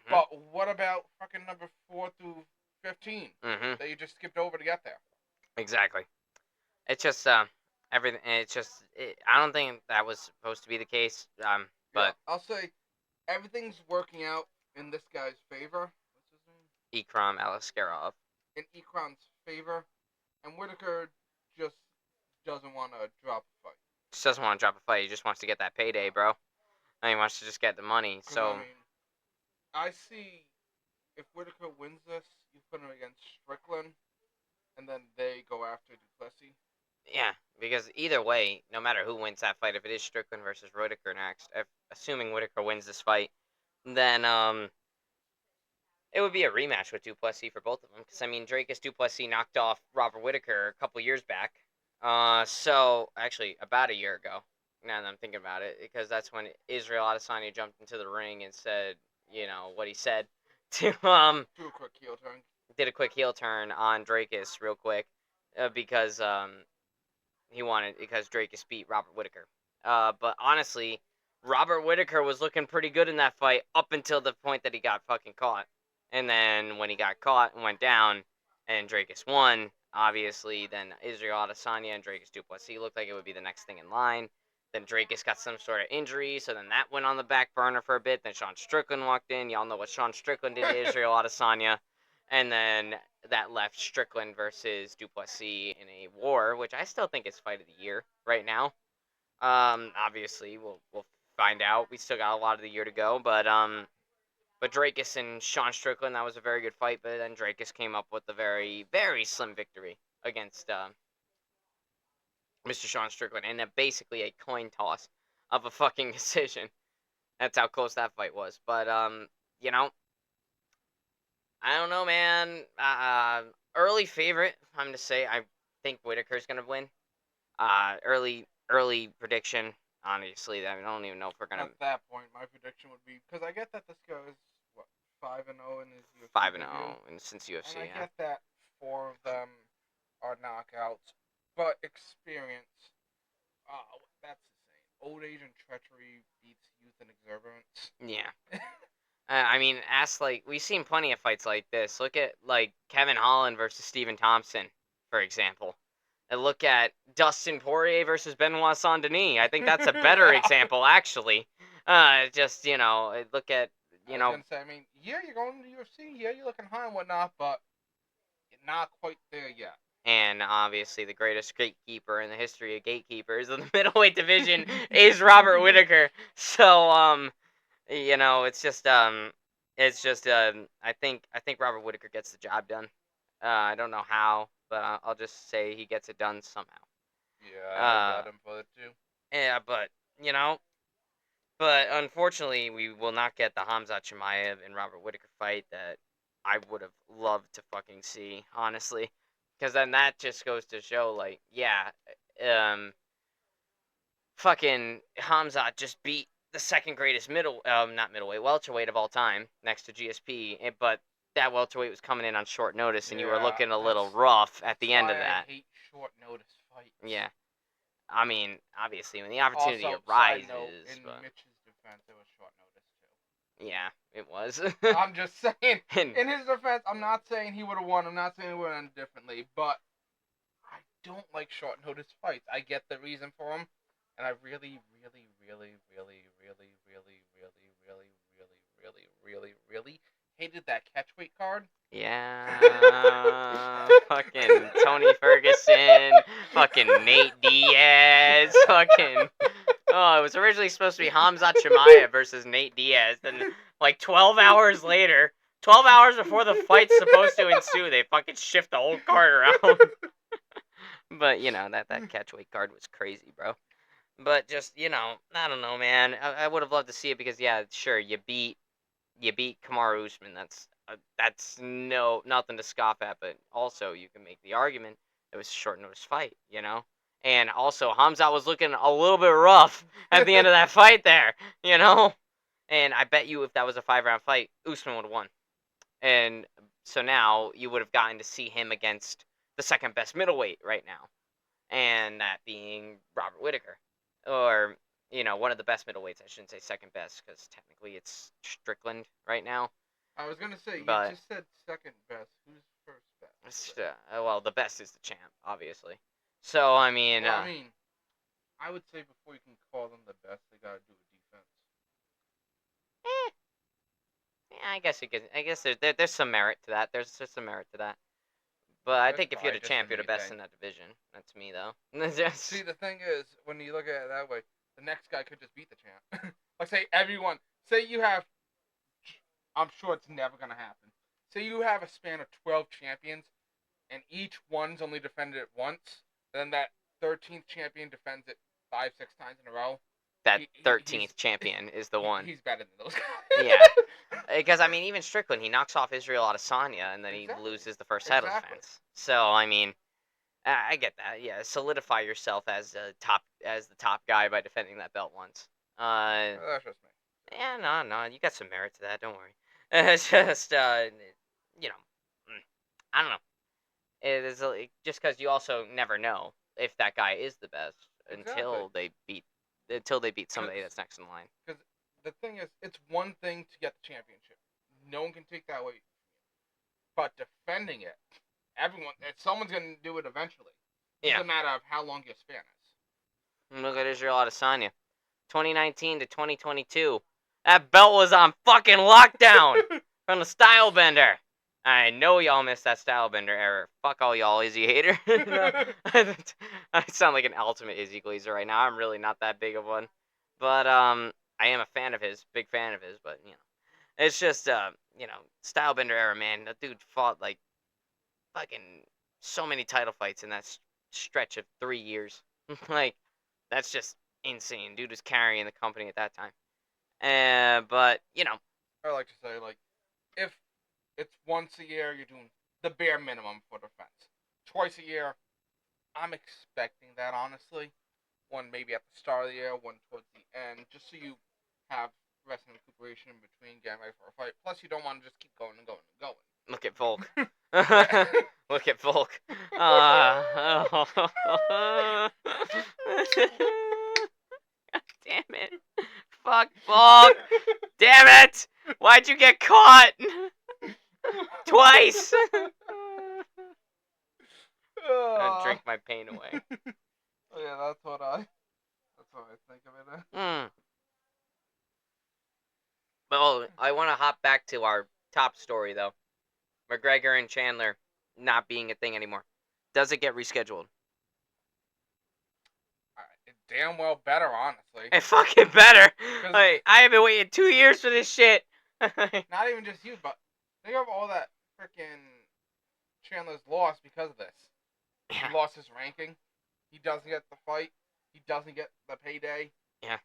But what about fucking number 4 through 15 that you just skipped over to get there? Exactly. It's just everything. I don't think that was supposed to be the case. But yeah, I'll say everything's working out in this guy's favor. What's his name? Ikram Aliskerov. In Ikram's favor, and Whitaker just doesn't want to drop a fight. Just doesn't want to drop a fight. He just wants to get that payday, bro. And he wants to just get the money. So I see if Whitaker wins this, you put him against Strickland, and then they go after Duplessis. Yeah, because either way, no matter who wins that fight, if it is Strickland versus Whitaker next, assuming Whitaker wins this fight, then It would be a rematch with Duplessis for both of them, because I mean, Dracus Duplessis knocked off Robert Whitaker a couple years back. So actually about a year ago. Now that I'm thinking about it, because that's when Israel Adesanya jumped into the ring and said, what he said to Do a quick heel turn. did a quick heel turn on Dracus real quick, because because Dracus beat Robert Whitaker. But honestly, Robert Whitaker was looking pretty good in that fight up until the point that he got fucking caught. And then when he got caught and went down, and Dracus won, obviously, then Israel Adesanya and Dracus Duplessis looked like it would be the next thing in line. Then Dracus got some sort of injury, so then that went on the back burner for a bit. Then Sean Strickland walked in. Y'all know what Sean Strickland did to Israel Adesanya. And then that left Strickland versus Duplessis in a war, which I still think is fight of the year right now. Obviously, we'll find out. We still got a lot of the year to go, but Dracus and Sean Strickland, that was a very good fight. But then Dracus came up with a very very slim victory against Mr. Sean Strickland, and basically a coin toss of a fucking decision. That's how close that fight was. But you know, I don't know, man. Early favorite. I'm gonna say I think Whitaker's gonna win. Early prediction. Honestly, I don't even know if we're gonna At that point, my prediction would be because I get that this guy is what 5-0 in his UFC 5-0 debut, and since UFC. and I Yeah. get that 4 of them are knockouts, but experience. That's insane. Old age and treachery beats youth and exuberance. Yeah. I mean, we've seen plenty of fights like this. Look at like Kevin Holland versus Stephen Thompson, for example. And look at Dustin Poirier versus Benoit Saint Denis. I think that's a better example, actually. Just look at I was gonna say, I mean, yeah, you're going to the UFC, yeah, you're looking high and whatnot, but you're not quite there yet. And obviously the greatest gatekeeper in the history of gatekeepers in the middleweight division is Robert Whitaker. So it's just I think Robert Whitaker gets the job done. I don't know how, but I'll just say he gets it done somehow. Yeah, I Uh, got him for it too. yeah, but unfortunately we will not get the Hamzat Chimaev and Robert Whitaker fight that I would have loved to fucking see, honestly, because then that just goes to show, like, yeah, um, fucking Hamzat just beat the second greatest not middleweight, welterweight of all time, next to GSP, but that welterweight was coming in on short notice, and you were looking a little rough at the end of that. I hate short notice fights. Yeah, I mean, obviously, when the opportunity Also, arises, side note, in but Mitch's defense, it was short notice too. yeah, it was. I'm just saying, And in his defense, I'm not saying he would have won. I'm not saying he would have done differently, but I don't like short notice fights. I get the reason for them, and I really, really, really, really, really, really, really, really, really, really, really, really hated that catchweight card. yeah, fucking Tony Ferguson, fucking Nate Diaz, fucking. Oh, it was originally supposed to be Hamzat Chimaev versus Nate Diaz. Then, like 12 hours later, 12 hours before the fight's supposed to ensue, they fucking shift the whole card around. But that catchweight card was crazy, bro. But just I don't know, man. I would have loved to see it because yeah, sure, you beat Kamaru Usman. That's nothing to scoff at. But also, you can make the argument it was a short notice fight, And also, Hamzat was looking a little bit rough at the end of that fight there. And I bet you if that was a 5-round fight, Usman would have won. And so now you would have gotten to see him against the second best middleweight right now, and that being Robert Whitaker, or one of the best middleweights. I shouldn't say second best because technically it's Strickland right now. I was gonna say, you But just said second best. Who's first best? well, the best is the champ, obviously. So I mean, Well, I mean, I would say before you can call them the best, they gotta do a defense. eh, yeah, I guess there's some merit to that. There's some merit to that. But I That's think if you're probably the just champ, a you're the me best thing. in that division. That's me though. See, the thing is, when you look at it that way, the next guy could just beat the champ. Like, say everyone, say you have, I'm sure it's never gonna happen. Say you have a span of 12 champions, and each one's only defended it once. Then that 13th champion defends it 5, 6 times in a row. that He's 13th champion is the one. he's better than those guys. Yeah. Because, I mean, even Strickland, he knocks off Israel Adesanya, and then he Exactly. loses the first title Exactly. defense. So, I mean, I get that. Yeah, solidify yourself as the top guy by defending that belt once. That's just me. Yeah, no, you got some merit to that. Don't worry. It's just, you know, I don't know. It is just because you also never know if that guy is the best Exactly. until they beat somebody that's next in line. Because the thing is, it's one thing to get the championship. No one can take that away. But defending it, someone's gonna do it eventually. It's Yeah. just a matter of how long your span is. Look at Israel Adesanya, 2019 to 2022. That belt was on fucking lockdown from the style bender. I know y'all missed that style bender era. Fuck all y'all Izzy hater. I sound like an ultimate Izzy Glazer right now. I'm really not that big of one, but I am a fan of his, big fan of his. But it's just style bender era, man. That dude fought like fucking so many title fights in that stretch of 3 years. Like that's just insane. Dude was carrying the company at that time. But I like to say, like, if it's once a year, you're doing the bare minimum for defense. Twice a year, I'm expecting that, honestly. One maybe at the start of the year, one towards the end, just so you have rest and recuperation in between getting ready for a fight. Plus, you don't want to just keep going and going and going. look at Volk. Yeah. Look at Volk. Damn it. Fuck Volk. Damn it. Why'd you get caught? Twice. I'll drink my pain away. Yeah, that's what I think of it. Well, I want to hop back to our top story though. McGregor and Chandler not being a thing anymore. Does it get rescheduled? It damn well better, honestly. It fucking better. Like, I have been waiting 2 years for this shit. Not even just you, but think of all that freaking Chandler's lost because of this. Yeah. He lost his ranking. He doesn't get the fight. He doesn't get the payday. Yeah.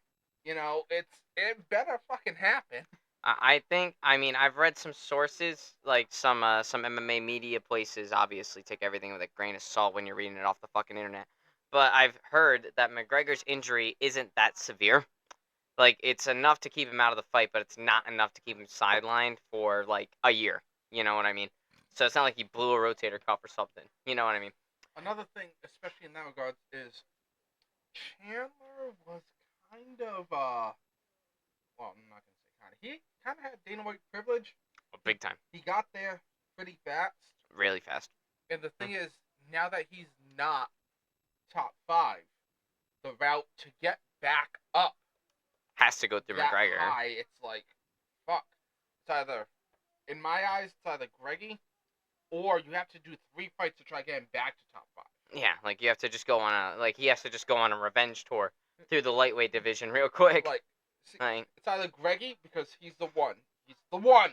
It better fucking happen. I think, I mean, I've read some sources, like some MMA media places obviously take everything with a grain of salt when you're reading it off the fucking internet. But I've heard that McGregor's injury isn't that severe. Like, it's enough to keep him out of the fight, but it's not enough to keep him sidelined for, like, a year. You know what I mean? So it's not like he blew a rotator cuff or something. You know what I mean? Another thing, especially in that regard, is Chandler was kind of, well, I'm not going to say kind of. He kind of had Dana White privilege. Oh, big time. He got there pretty fast. Really fast. And the thing is, now that he's not top 5, the route to get back up has to go through that McGregor. high, it's like, fuck. It's either, in my eyes, it's either Greggy, or you have to do 3 fights to try getting back to top 5. Yeah, like you have to just go on he has to just go on a revenge tour through the lightweight division real quick. Like, see, it's either Greggy because he's the one. He's the one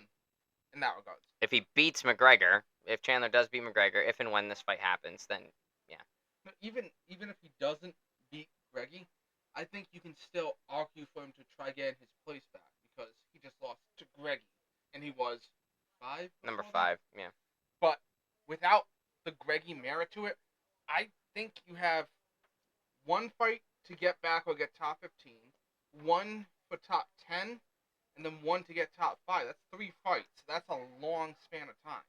in that regard. If he beats McGregor, if Chandler does beat McGregor, if and when this fight happens, then yeah. But even if he doesn't beat Greggy, I think you can still argue for him to try getting his place back because he just lost to Greggy and he was 5. Number 5, yeah. But without the Greggy merit to it, I think you have 1 fight to get back or get top 15, 1 for top 10, and then 1 to get top 5. That's 3 fights. That's a long span of time.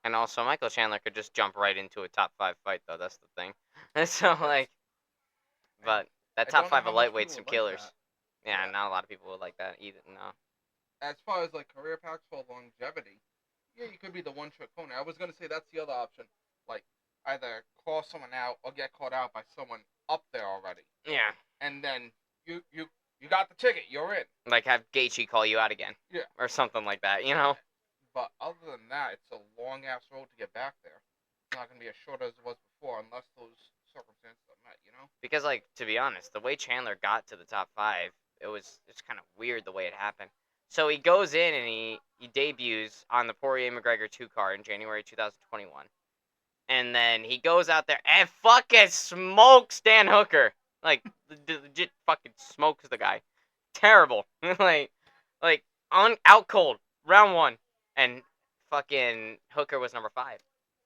And also, Michael Chandler could just jump right into a top 5 fight, though. That's the thing. So, like, but that top 5 of lightweight's some killers. Like yeah, not a lot of people would like that either. No. As far as like career packs for longevity, yeah, you could be the one-trick pony. I was gonna say that's the other option. Like, either call someone out or get called out by someone up there already. Yeah. And then you got the ticket. You're in. Like have Gaethje call you out again. Yeah. Or something like that, you know? But other than that, it's a long-ass road to get back there. It's not going to be as short as it was before unless those circumstances are met, you know? Because, like, to be honest, the way Chandler got to the top 5, it's kind of weird the way it happened. So he goes in and he debuts on the Poirier-McGregor 2 card in January 2021. And then he goes out there and fucking smokes Dan Hooker. Like, legit fucking smokes the guy. Terrible. like out cold round 1, and fucking Hooker was number 5,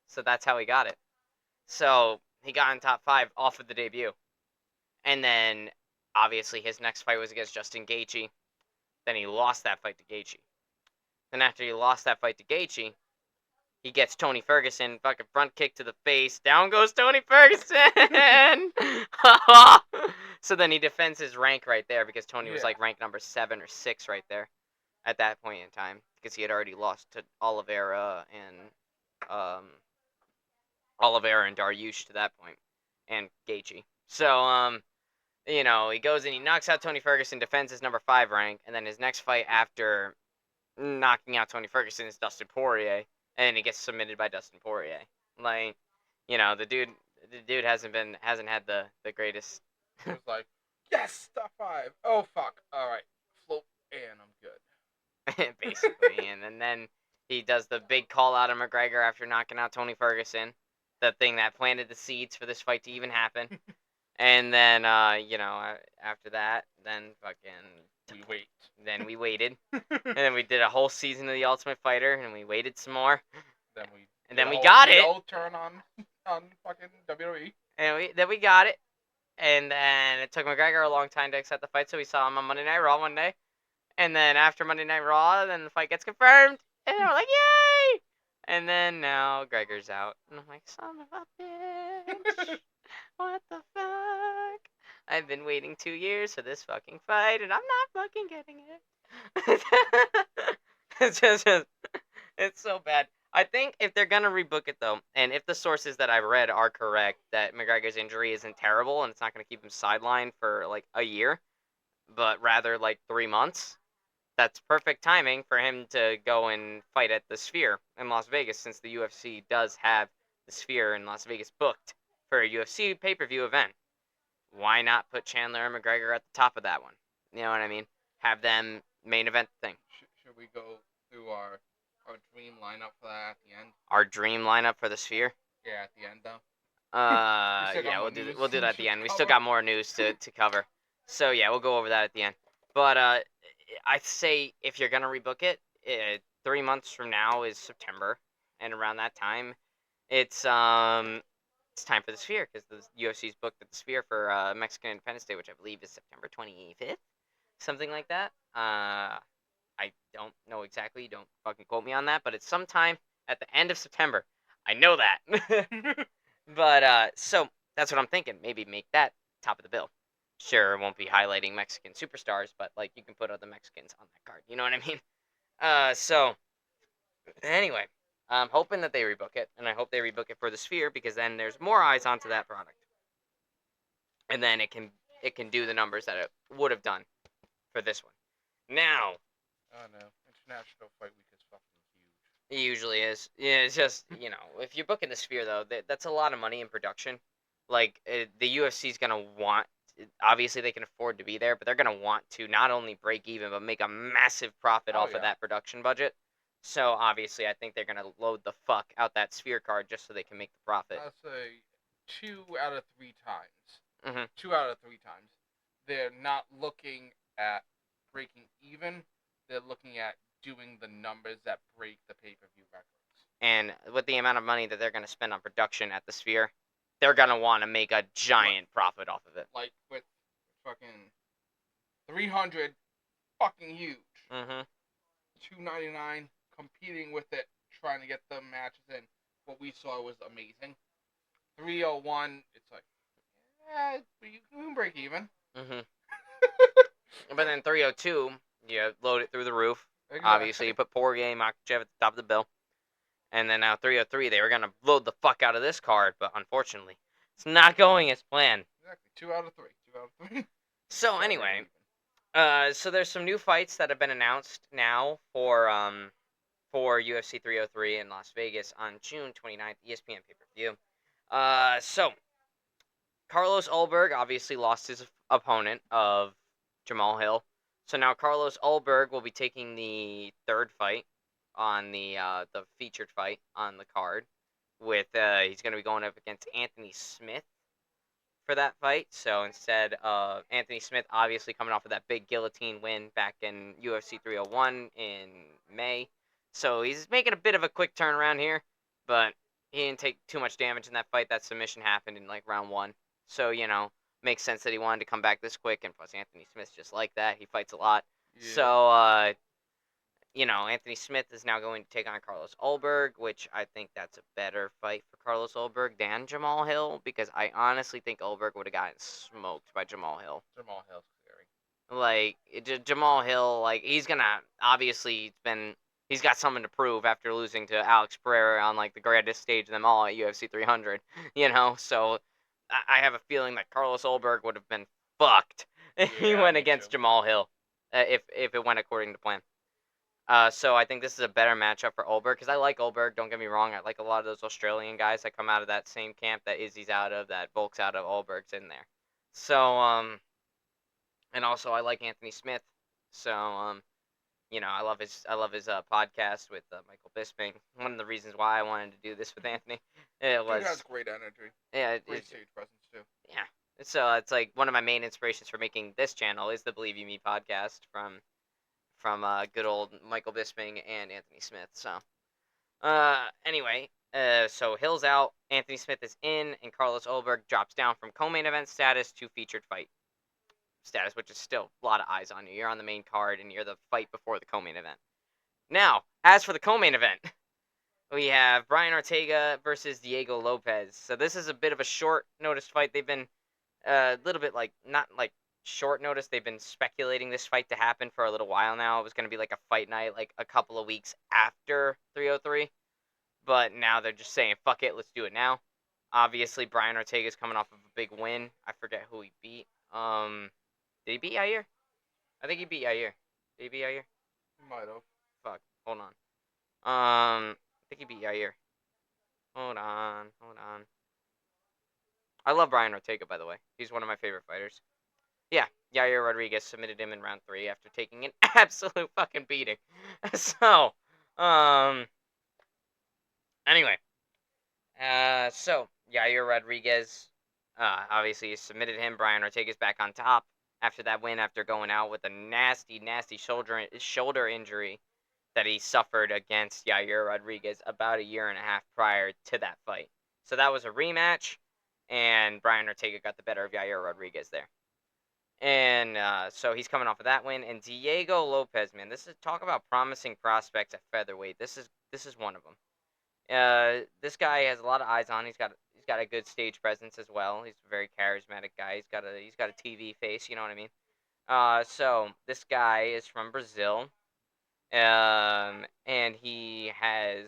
so that's how he got it. So he got in top 5 off of the debut, and then obviously his next fight was against Justin Gaethje. Then he lost that fight to Gaethje. Then after he lost that fight to Gaethje, he gets Tony Ferguson, fucking front kick to the face. Down goes Tony Ferguson. So then he defends his rank right there because Tony was Yeah. like ranked number 7 or 6 right there at that point in time because he had already lost to Oliveira um, and Dariush to that point, and Gaethje. So he goes and he knocks out Tony Ferguson, defends his number 5 rank, and then his next fight after knocking out Tony Ferguson is Dustin Poirier, and he gets submitted by Dustin Poirier. Like, the dude hasn't had the greatest. It was like, yes, top 5. Oh fuck. All right, float, and I'm good. Basically, and then he does the big call out of McGregor after knocking out Tony Ferguson, the thing that planted the seeds for this fight to even happen. And then after that, then fucking We wait. then we waited, and then we did a whole season of The Ultimate Fighter, and we waited some more, Then we. and did then a we whole got it, heel turn on fucking WWE. and then we got it, and then it took McGregor a long time to accept the fight, so we saw him on Monday Night Raw one day, and then after Monday Night Raw, then the fight gets confirmed, and we're like, yay! And then now Gregor's out, and I'm like, son of a bitch, what the fuck? I've been waiting 2 years for this fucking fight, and I'm not fucking getting it. it's just, it's so bad. I think if they're gonna rebook it though, and if the sources that I've read are correct, that McGregor's injury isn't terrible and it's not gonna keep him sidelined for like a year, but rather like 3 months, that's perfect timing for him to go and fight at the Sphere in Las Vegas, since the UFC does have the Sphere in Las Vegas booked for a UFC pay-per-view event. Why not put Chandler and McGregor at the top of that one? You know what I mean? Have them main event the thing. Should we go through our dream lineup for that at the end? Our dream lineup for the Sphere? Yeah, at the end though. Yeah, we'll do that at the end. We still got more news to cover. So yeah, we'll go over that at the end. But I say if you're gonna rebook it, 3 months from now is September, and around that time, it's time for the Sphere because the UFC's booked at the Sphere for Mexican Independence Day, which I believe is September 25th, something like that. I don't know exactly. Don't fucking quote me on that, but it's sometime at the end of September. I know that. But so that's what I'm thinking. Maybe make that top of the bill. Sure, it won't be highlighting Mexican superstars, but like you can put other Mexicans on that card. You know what I mean? So anyway, I'm hoping that they rebook it, and I hope they rebook it for the Sphere because then there's more eyes onto that product, and then it can do the numbers that it would have done for this one. Now, Oh no, International Fight Week is fucking it usually is. Yeah, it's just if you're booking the Sphere though, that's a lot of money in production. Like the UFC's gonna want. Obviously, they can afford to be there, but they're gonna want to not only break even but make a massive profit Oh, off yeah. of that production budget. So obviously, I think they're gonna load the fuck out that Sphere card just so they can make the profit. I'll say 2 out of 3 times. Mhm. 2 out of 3 times, they're not looking at breaking even. They're looking at doing the numbers that break the pay-per-view records. And with the amount of money that they're gonna spend on production at the Sphere, they're gonna want to make a giant profit off of it. Like with fucking 300, fucking huge. Mhm. 299, competing with it, trying to get the matches in. What we saw was amazing. 301, it's like, yeah, you can break even. Mhm. But then 302, you load it through the roof. Exactly. Obviously, you put Poirier and Makhachev at the top of the bill. And then now 303, they were going to load the fuck out of this card, but unfortunately, it's not going as planned. Exactly. 2 out of 3. 2 out of 3. So anyway, so there's some new fights that have been announced now for UFC 303 in Las Vegas on June 29th, ESPN pay-per-view. So Carlos Ulberg obviously lost his opponent of Jamal Hill. So now Carlos Ulberg will be taking the third fight on the featured fight on the card. With he's going to be going up against Anthony Smith for that fight. So instead, Anthony Smith obviously coming off of that big guillotine win back in UFC 301 in May. So he's making a bit of a quick turnaround here, but he didn't take too much damage in that fight. That submission happened in like round 1. So, makes sense that he wanted to come back this quick, and plus Anthony Smith's just like that. He fights a lot. Yeah. So, Anthony Smith is now going to take on Carlos Ulberg, which I think that's a better fight for Carlos Ulberg than Jamal Hill, because I honestly think Ulberg would have gotten smoked by Jamal Hill. Jamal Hill's scary. Like, Jamal Hill, like, he's gonna, obviously, he's got something to prove after losing to Alex Pereira on, like, the grandest stage of them all at UFC 300, so I have a feeling that Carlos Ulberg would have been fucked if he Yeah, went me against too. Jamal Hill, if it went according to plan. So I think this is a better matchup for Ulberg, because I like Ulberg, don't get me wrong. I like a lot of those Australian guys that come out of that same camp that Izzy's out of, that Volk's out of, Ulberg's in there. So, and also I like Anthony Smith. So, I love his podcast with Michael Bisping. One of the reasons why I wanted to do this with Anthony, it Dude has was, great energy. yeah, Great stage presence too. yeah. So it's like one of my main inspirations for making this channel is the Believe You Me podcast from good old Michael Bisping and Anthony Smith. So, anyway, so Hill's out, Anthony Smith is in, and Carlos Ulberg drops down from co-main event status to featured fight status, which is still a lot of eyes on you. You're on the main card, and you're the fight before the co-main event. Now, as for the co-main event, we have Brian Ortega versus Diego Lopez. So this is a bit of a short notice fight. They've been a little bit not like short notice. They've been speculating this fight to happen for a little while now. It was going to be like a fight night like a couple of weeks after 303. But now they're just saying, fuck it, let's do it now. Obviously, Brian Ortega's coming off of a big win. I forget who he beat. Did he beat Yair? I think he beat Yair. Did he beat Yair? Might have. Fuck, hold on. I think he beat Yair. Hold on. I love Brian Ortega, by the way. He's one of my favorite fighters. Yeah, Yair Rodriguez submitted him in round 3 after taking an absolute fucking beating. So, anyway, so Yair Rodriguez, obviously submitted him. Brian Ortega's back on top after that win, after going out with a nasty, nasty shoulder injury that he suffered against Yair Rodriguez about a year and a half prior to that fight. So that was a rematch, and Brian Ortega got the better of Yair Rodriguez there. And so he's coming off of that win. And Diego Lopez, man, this is talk about promising prospects at featherweight. This is one of them. This guy has a lot of eyes on. He's got a good stage presence as well. He's a very charismatic guy. He's got a TV face. You know what I mean? So this guy is from Brazil, and he has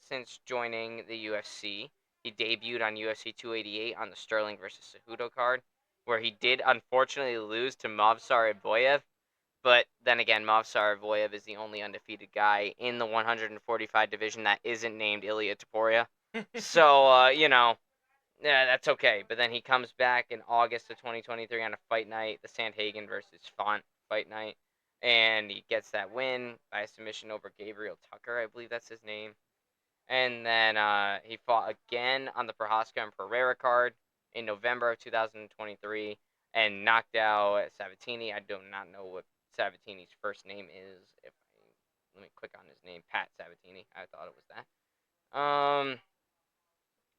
since joining the UFC. He debuted on UFC 288 on the Sterling versus Cejudo card, where he did unfortunately lose to Movsar Evloev. But then again, Movsar Evloev is the only undefeated guy in the 145 division that isn't named Ilya Taporia. So, yeah, that's okay. But then he comes back in August of 2023 on a fight night, the Sandhagen versus Font fight night, and he gets that win by a submission over Gabriel Tucker, I believe that's his name. And then he fought again on the Prohaska and Pereira card in November of 2023 and knocked out Sabatini. I do not know what Sabatini's first name is. Let me click on his name, Pat Sabatini. I thought it was that.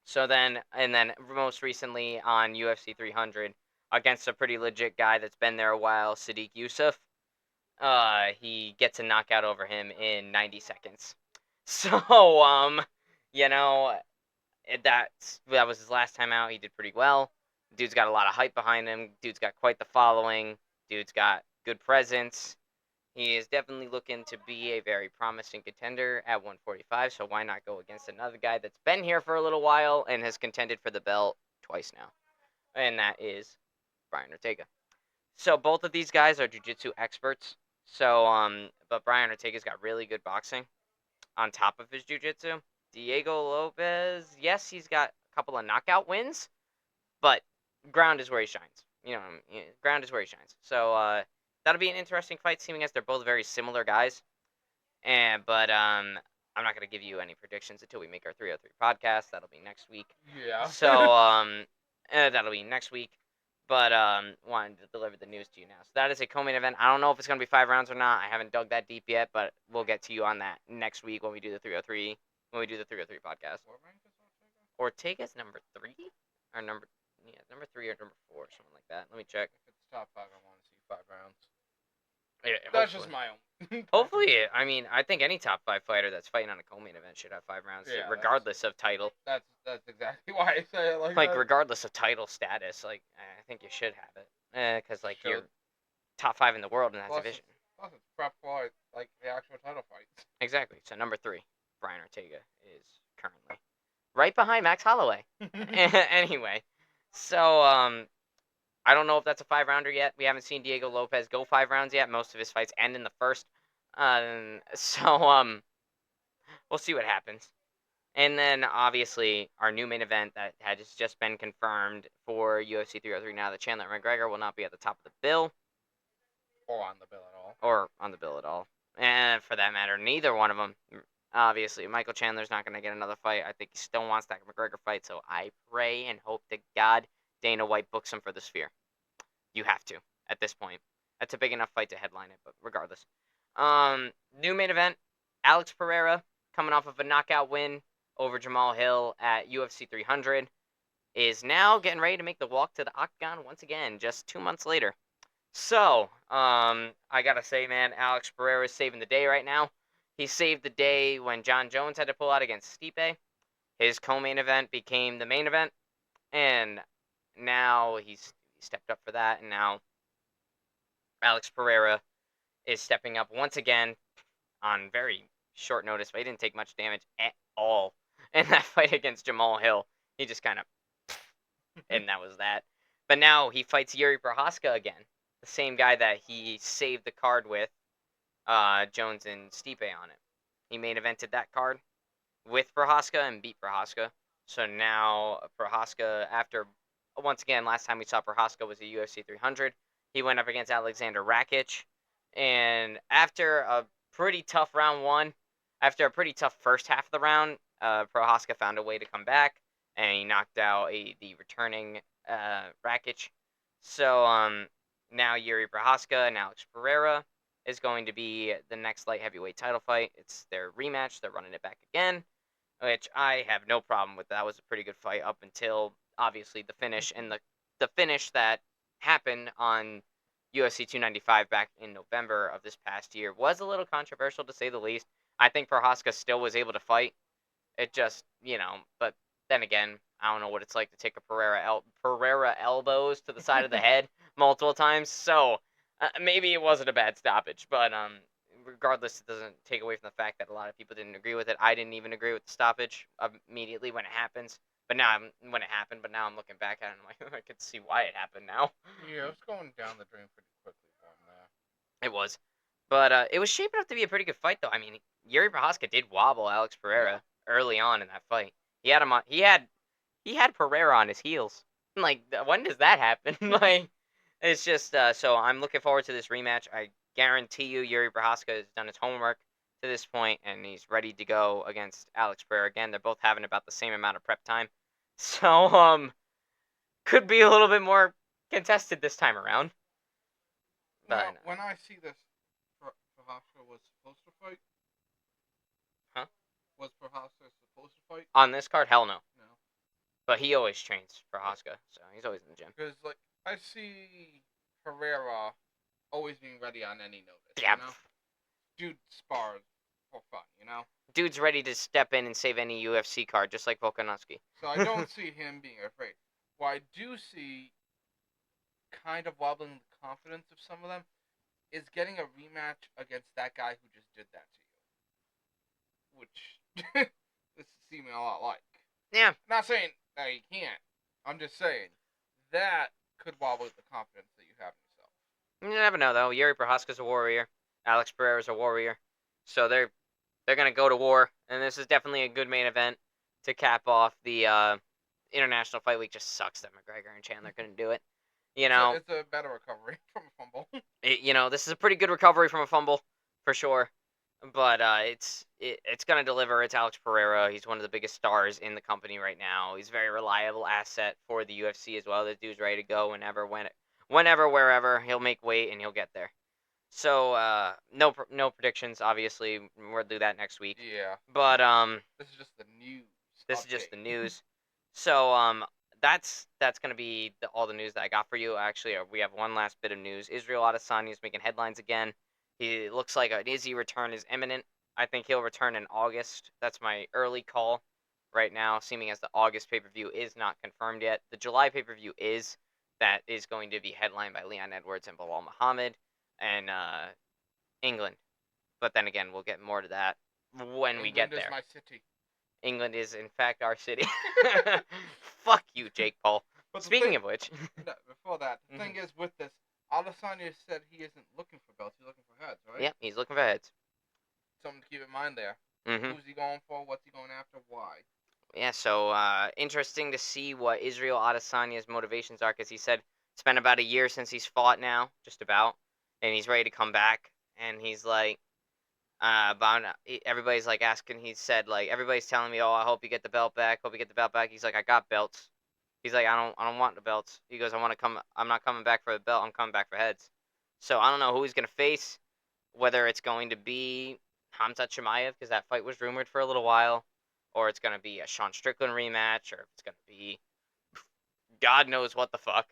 So then, and then most recently on UFC 300 against a pretty legit guy that's been there a while, Sadiq Yusuf. He gets a knockout over him in 90 seconds. So, you know, that was his last time out. He did pretty well. Dude's got a lot of hype behind him. Dude's got quite the following. Dude's got good presence. He is definitely looking to be a very promising contender at 145, so why not go against another guy that's been here for a little while and has contended for the belt twice now? And that is Brian Ortega. So both of these guys are jiu-jitsu experts. So, but Brian Ortega's got really good boxing on top of his jiu-jitsu. Diego Lopez, yes, he's got a couple of knockout wins, but ground is where he shines. Ground is where he shines. So that'll be an interesting fight, seeing as they're both very similar guys. But I'm not gonna give you any predictions until we make our 303 podcast. That'll be next week. Yeah. So That'll be next week. But wanted to deliver the news to you now. So that is a co-main event. I don't know if it's going to be 5 rounds or not. I haven't dug that deep yet, but we'll get to you on that next week when we do the 303 podcast. What rank is Ortega? Ortega's number 3 or number 3 or number 4, something like that. Let me check. If it's top 5, I want to see 5 rounds. Yeah, That's just my own. Hopefully, I mean, I think any top 5 fighter that's fighting on a co-main event should have 5 rounds, Yeah, regardless of title. That's exactly why I say it like Like that. regardless of title status, like I think you should have it, because like Sure. you're top 5 in the world in that Plus division. Plus, it's prep for like the actual title fights. Exactly. So number 3, Brian Ortega is currently right behind Max Holloway. Anyway, so I don't know if that's a 5 rounder yet. We haven't seen Diego Lopez go 5 rounds yet. Most of his fights end in the first. So we'll see what happens. And then obviously our new main event that has just been confirmed for UFC 303 now that Chandler McGregor will not be at the top of the bill. Or on the bill at all. Or on the bill at all. And for that matter, neither one of them. Obviously, Michael Chandler's not going to get another fight. I think he still wants that McGregor fight, so I pray and hope to God Dana White books him for the Sphere. You have to, at this point. That's a big enough fight to headline it, but regardless. New main event, Alex Pereira, coming off of a knockout win over Jamal Hill at UFC 300, is now getting ready to make the walk to the octagon once again, just 2 months later. So, I gotta say, man, Alex Pereira is saving the day right now. He saved the day when John Jones had to pull out against Stipe. His co-main event became the main event, and now he's stepped up for that, and now Alex Pereira is stepping up once again on very short notice, but he didn't take much damage at all in that fight against Jamal Hill. He just kind of, and that was that. But now he fights Yuri Prohaska again, the same guy that he saved the card with, Jones and Stipe on it. He main evented that card with Prohaska and beat Prohaska. So now Prohaska, after, once again, last time we saw Prohaska was at UFC 300. He went up against Alexander Rakic. And after a pretty tough round 1, after a pretty tough first half of the round, Prohaska found a way to come back, and he knocked out the returning Rakic. So now Yuri Prohaska and Alex Pereira is going to be the next light heavyweight title fight. It's their rematch. They're running it back again, which I have no problem with. That was a pretty good fight up until, obviously, the finish. And the finish that happened on UFC 295 back in November of this past year was a little controversial, to say the least. I think Prohaska still was able to fight. It just, but then again, I don't know what it's like to take a Pereira elbows to the side of the head multiple times. So maybe it wasn't a bad stoppage, but regardless, it doesn't take away from the fact that a lot of people didn't agree with it. I didn't even agree with the stoppage immediately when it happens. But now I'm looking back at it and I'm like, I could see why it happened now. Yeah, it's going down the drain pretty quickly for him there. It was. But it was shaping up to be a pretty good fight, though. I mean, Yuri Prohaska did wobble Alex Pereira early on in that fight. He had him on. He had Pereira on his heels. Like, when does that happen? Like, it's just so I'm looking forward to this rematch. I guarantee you, Yuri Prohaska has done his homework to this point, and he's ready to go against Alex Pereira again. They're both having about the same amount of prep time, so could be a little bit more contested this time around. Now, when I see this, Prohaska was supposed to fight. Huh? Was Prohaska supposed to fight on this card? Hell no. No. But he always trains Prohaska, so he's always in the gym. Because like I see Pereira always being ready on any notice. Yeah. You know? Dude spars for fun, you know? Dude's ready to step in and save any UFC card, just like Volkanovski. So I don't see him being afraid. What I do see kind of wobbling the confidence of some of them is getting a rematch against that guy who just did that to you. Which this is seeming a lot like. Yeah. I'm not saying that you can't. I'm just saying that could wobble the confidence that you have in yourself. You never know, though. Yuri Prohaska's a warrior. Alex Pereira's a warrior. So they're going to go to war. And this is definitely a good main event to cap off the International Fight Week. Just sucks that McGregor and Chandler couldn't do it. It's a better recovery from a fumble. This is a pretty good recovery from a fumble, for sure. But it's gonna deliver. It's Alex Pereira. He's one of the biggest stars in the company right now. He's a very reliable asset for the UFC as well. This dude's ready to go whenever, wherever. He'll make weight and he'll get there. So no predictions. Obviously, we'll do that next week. Yeah. But This is just the news this is update. just the news. So that's gonna be all the news that I got for you. Actually, we have one last bit of news. Israel Adesanya is making headlines again. He looks like an Izzy return is imminent. I think he'll return in August. That's my early call right now, seeming as the August pay-per-view is not confirmed yet. The July pay-per-view is. That is going to be headlined by Leon Edwards and Bilal Muhammad and England. But then again, we'll get more to that when we get England is there. my city. England is in fact our city. Fuck you, Jake Paul. But Speaking of which, no, before that, the thing is with this, Adesanya said he isn't looking for belts. He's looking for heads, right? yeah, he's looking for heads. Something to keep in mind there. Mm-hmm. Who's he going for? What's he going after? Why? Yeah, so interesting to see what Israel Adesanya's motivations are, because he said it's been about a year since he's fought now, just about, and he's ready to come back. And he's like, everybody's like asking. He said like everybody's telling me, oh, I hope you get the belt back. Hope you get the belt back. He's like, I got belts. He's like, I don't want the belts. He goes, I want to come. I'm not coming back for the belt. I'm coming back for heads. So I don't know who he's gonna face. Whether it's going to be Hamzat Chimaev, because that fight was rumored for a little while, or it's going to be a Sean Strickland rematch, or if it's going to be God knows what the fuck.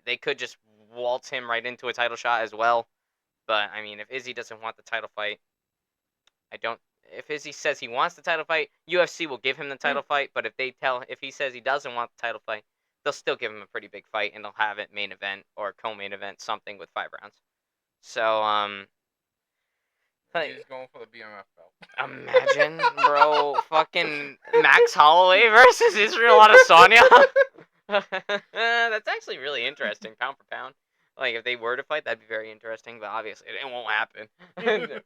They could just waltz him right into a title shot as well. But I mean, if Izzy doesn't want the title fight, I don't. If Izzy says he wants the title fight, UFC will give him the title fight. But if he says he doesn't want the title fight, they'll still give him a pretty big fight, and they'll have it main event or co-main event, something with 5 rounds. So He's going for the BMF belt. imagine, bro, fucking Max Holloway versus Israel Adesanya. That's actually really interesting, pound for pound. Like, if they were to fight, that'd be very interesting, but obviously it won't happen.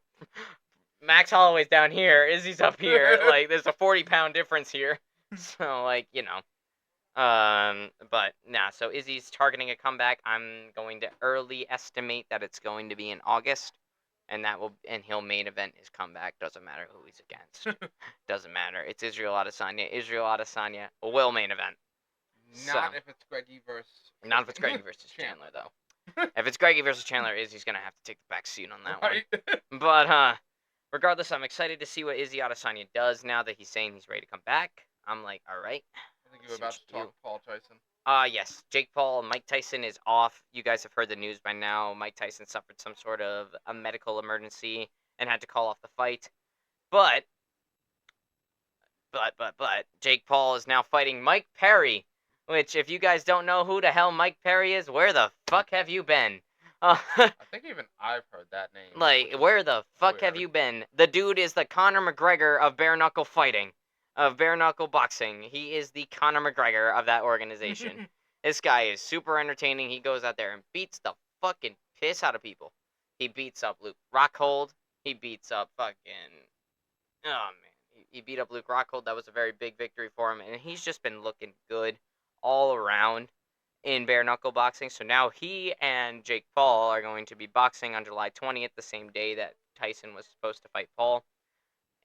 Max Holloway's down here, Izzy's up here. Like, there's a 40-pound difference here. So, like, but nah, so Izzy's targeting a comeback. I'm going to early estimate that it's going to be in August. And he'll main event his comeback. Doesn't matter who he's against. Doesn't matter. It's Israel Adesanya. Israel Adesanya will main event. Not if it's Greggy versus. Not if it's Greggy versus Chandler, though. If it's Greggy versus Chandler, Izzy's gonna have to take the back seat on that one. But regardless, I'm excited to see what Izzy Adesanya does now that he's saying he's ready to come back. I'm like, all right. I think you were about to talk Paul Tyson. Yes. Jake Paul, Mike Tyson is off. You guys have heard the news by now. Mike Tyson suffered some sort of a medical emergency and had to call off the fight. But Jake Paul is now fighting Mike Perry, which, if you guys don't know who the hell Mike Perry is, where the fuck have you been? I think even I've heard that name. Like, where the fuck have you been? The dude is the Conor McGregor of bare knuckle fighting, of bare knuckle boxing. He is the Conor McGregor of that organization. This guy is super entertaining. He goes out there and beats the fucking piss out of people. He beats up Luke Rockhold. He beats up fucking... Oh, man. He beat up Luke Rockhold. That was a very big victory for him. And he's just been looking good all around in bare knuckle boxing. So now he and Jake Paul are going to be boxing on July 20th, the same day that Tyson was supposed to fight Paul.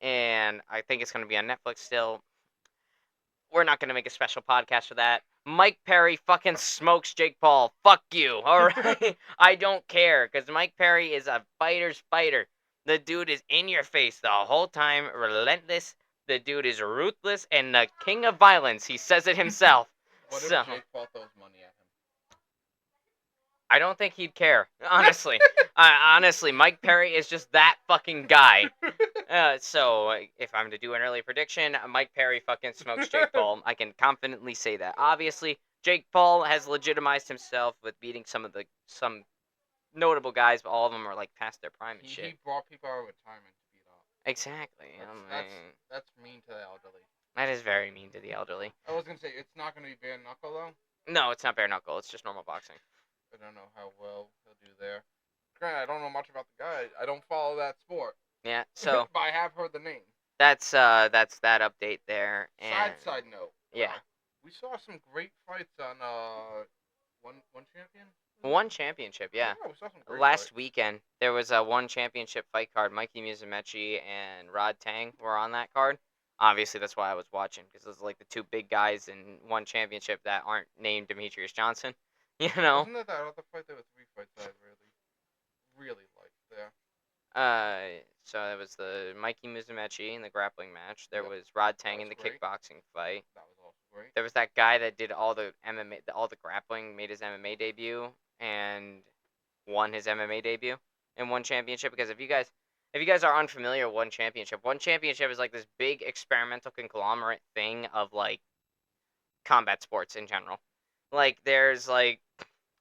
And I think it's going to be on Netflix still. We're not going to make a special podcast for that. Mike Perry fucking smokes Jake Paul. Fuck you, alright? I don't care, because Mike Perry is a fighter's fighter. The dude is in your face the whole time, relentless. The dude is ruthless and the king of violence. He says it himself. What if Jake Paul throws money at him? I don't think he'd care, honestly. Honestly, Mike Perry is just that fucking guy. So, if I'm to do an early prediction, Mike Perry fucking smokes Jake Paul. I can confidently say that. Obviously, Jake Paul has legitimized himself with beating some notable guys, but all of them are like past their prime and shit. He brought people out of retirement to beat up. Exactly. That's mean to the elderly. That is very mean to the elderly. I was gonna say it's not gonna be bare knuckle though. No, it's not bare knuckle. It's just normal boxing. I don't know how well he'll do there. Granted, I don't know much about the guy. I don't follow that sport. Yeah, so but I have heard the name. That's that update there. And Side note. Yeah. We saw some great fights on 115. champion? One championship, yeah. Yeah, we saw some great Last fights. weekend, there was a one championship fight card. Mikey Musumeci and Rod Tang were on that card. Obviously, that's why I was watching, because those are like the two big guys in one championship that aren't named Demetrius Johnson. You know? Wasn't it that other fight? There were 3 fights I really liked there. So it was the Mikey Musumeci in the grappling match. There Yep, was Rod that Tang in was the great. kickboxing fight. That was also great. There was that guy that did all the MMA, all the grappling, made his MMA debut, and won his MMA debut and won championship. Because if you guys are unfamiliar with one championship is like this big experimental conglomerate thing of like combat sports in general. Like there's like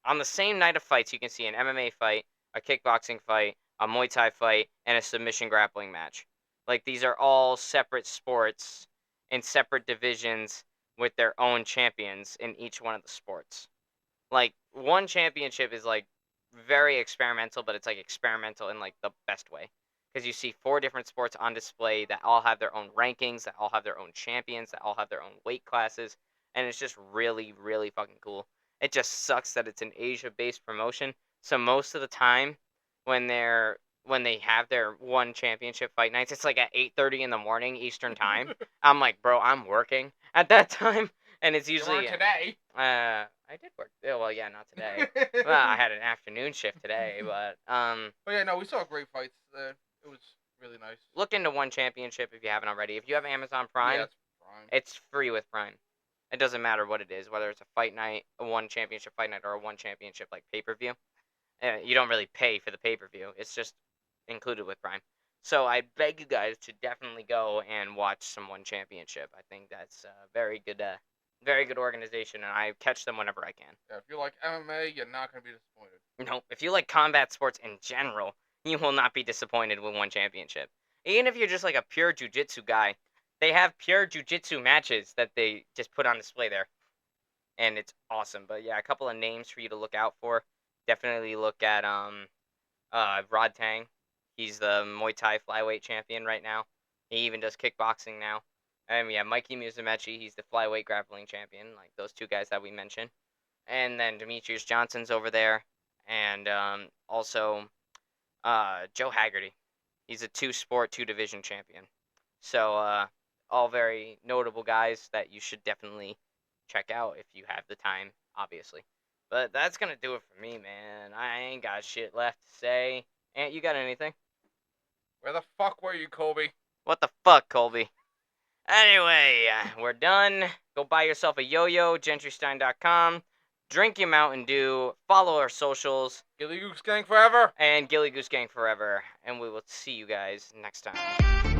on the same night of fights you can see an MMA fight, a kickboxing fight, a Muay Thai fight, and a submission grappling match. Like these are all separate sports in separate divisions with their own champions in each one of the sports. Like one championship is like very experimental, but it's like experimental in like the best way because you see four different sports on display that all have their own rankings, that all have their own champions, that all have their own weight classes, and it's just really really fucking cool. It just sucks that it's an Asia-based promotion, so most of the time when they have their one championship fight nights, it's like at 8:30 in the morning Eastern time. I'm like, bro, I'm working at that time, and it's You usually weren't today. I did work. Yeah, well, yeah, not today. Well, I had an afternoon shift today, but But yeah, no, we saw great fights there. It was really nice. look into one championship if you haven't already. If you have Amazon Yeah, Prime, it's Prime. it's free with Prime. It doesn't matter what it is, whether it's a fight night, a one championship fight night, or a one championship like pay per view. You don't really pay for the pay per view. It's just included with Prime. So I beg you guys to definitely go and watch some one championship. I think that's a very good organization, and I catch them whenever I can. Yeah, if you like MMA, you're not gonna be disappointed. No, if you like combat sports in general, you will not be disappointed with one championship. Even if you're just like a pure jujitsu guy, they have pure jujitsu matches that they just put on display there, and it's awesome. But yeah, a couple of names for you to look out for. Definitely look at Rod Tang. He's the Muay Thai flyweight champion right now. He even does kickboxing now. And yeah, Mikey Musumeci, he's the flyweight grappling champion, like those two guys that we mentioned. And then Demetrius Johnson's over there, and also Joe Haggerty. He's a two-sport, two-division champion. So all very notable guys that you should definitely check out if you have the time, obviously. But that's gonna do it for me, man. I ain't got shit left to say. Ant, you got anything? Where the fuck were you, Kobe? What the fuck, Colby? Anyway, we're done. Go buy yourself a yo-yo, gentrystein.com. Drink your Mountain Dew. Follow our socials. Gilly Goose Gang forever. And Gilly Goose Gang forever. And we will see you guys next time.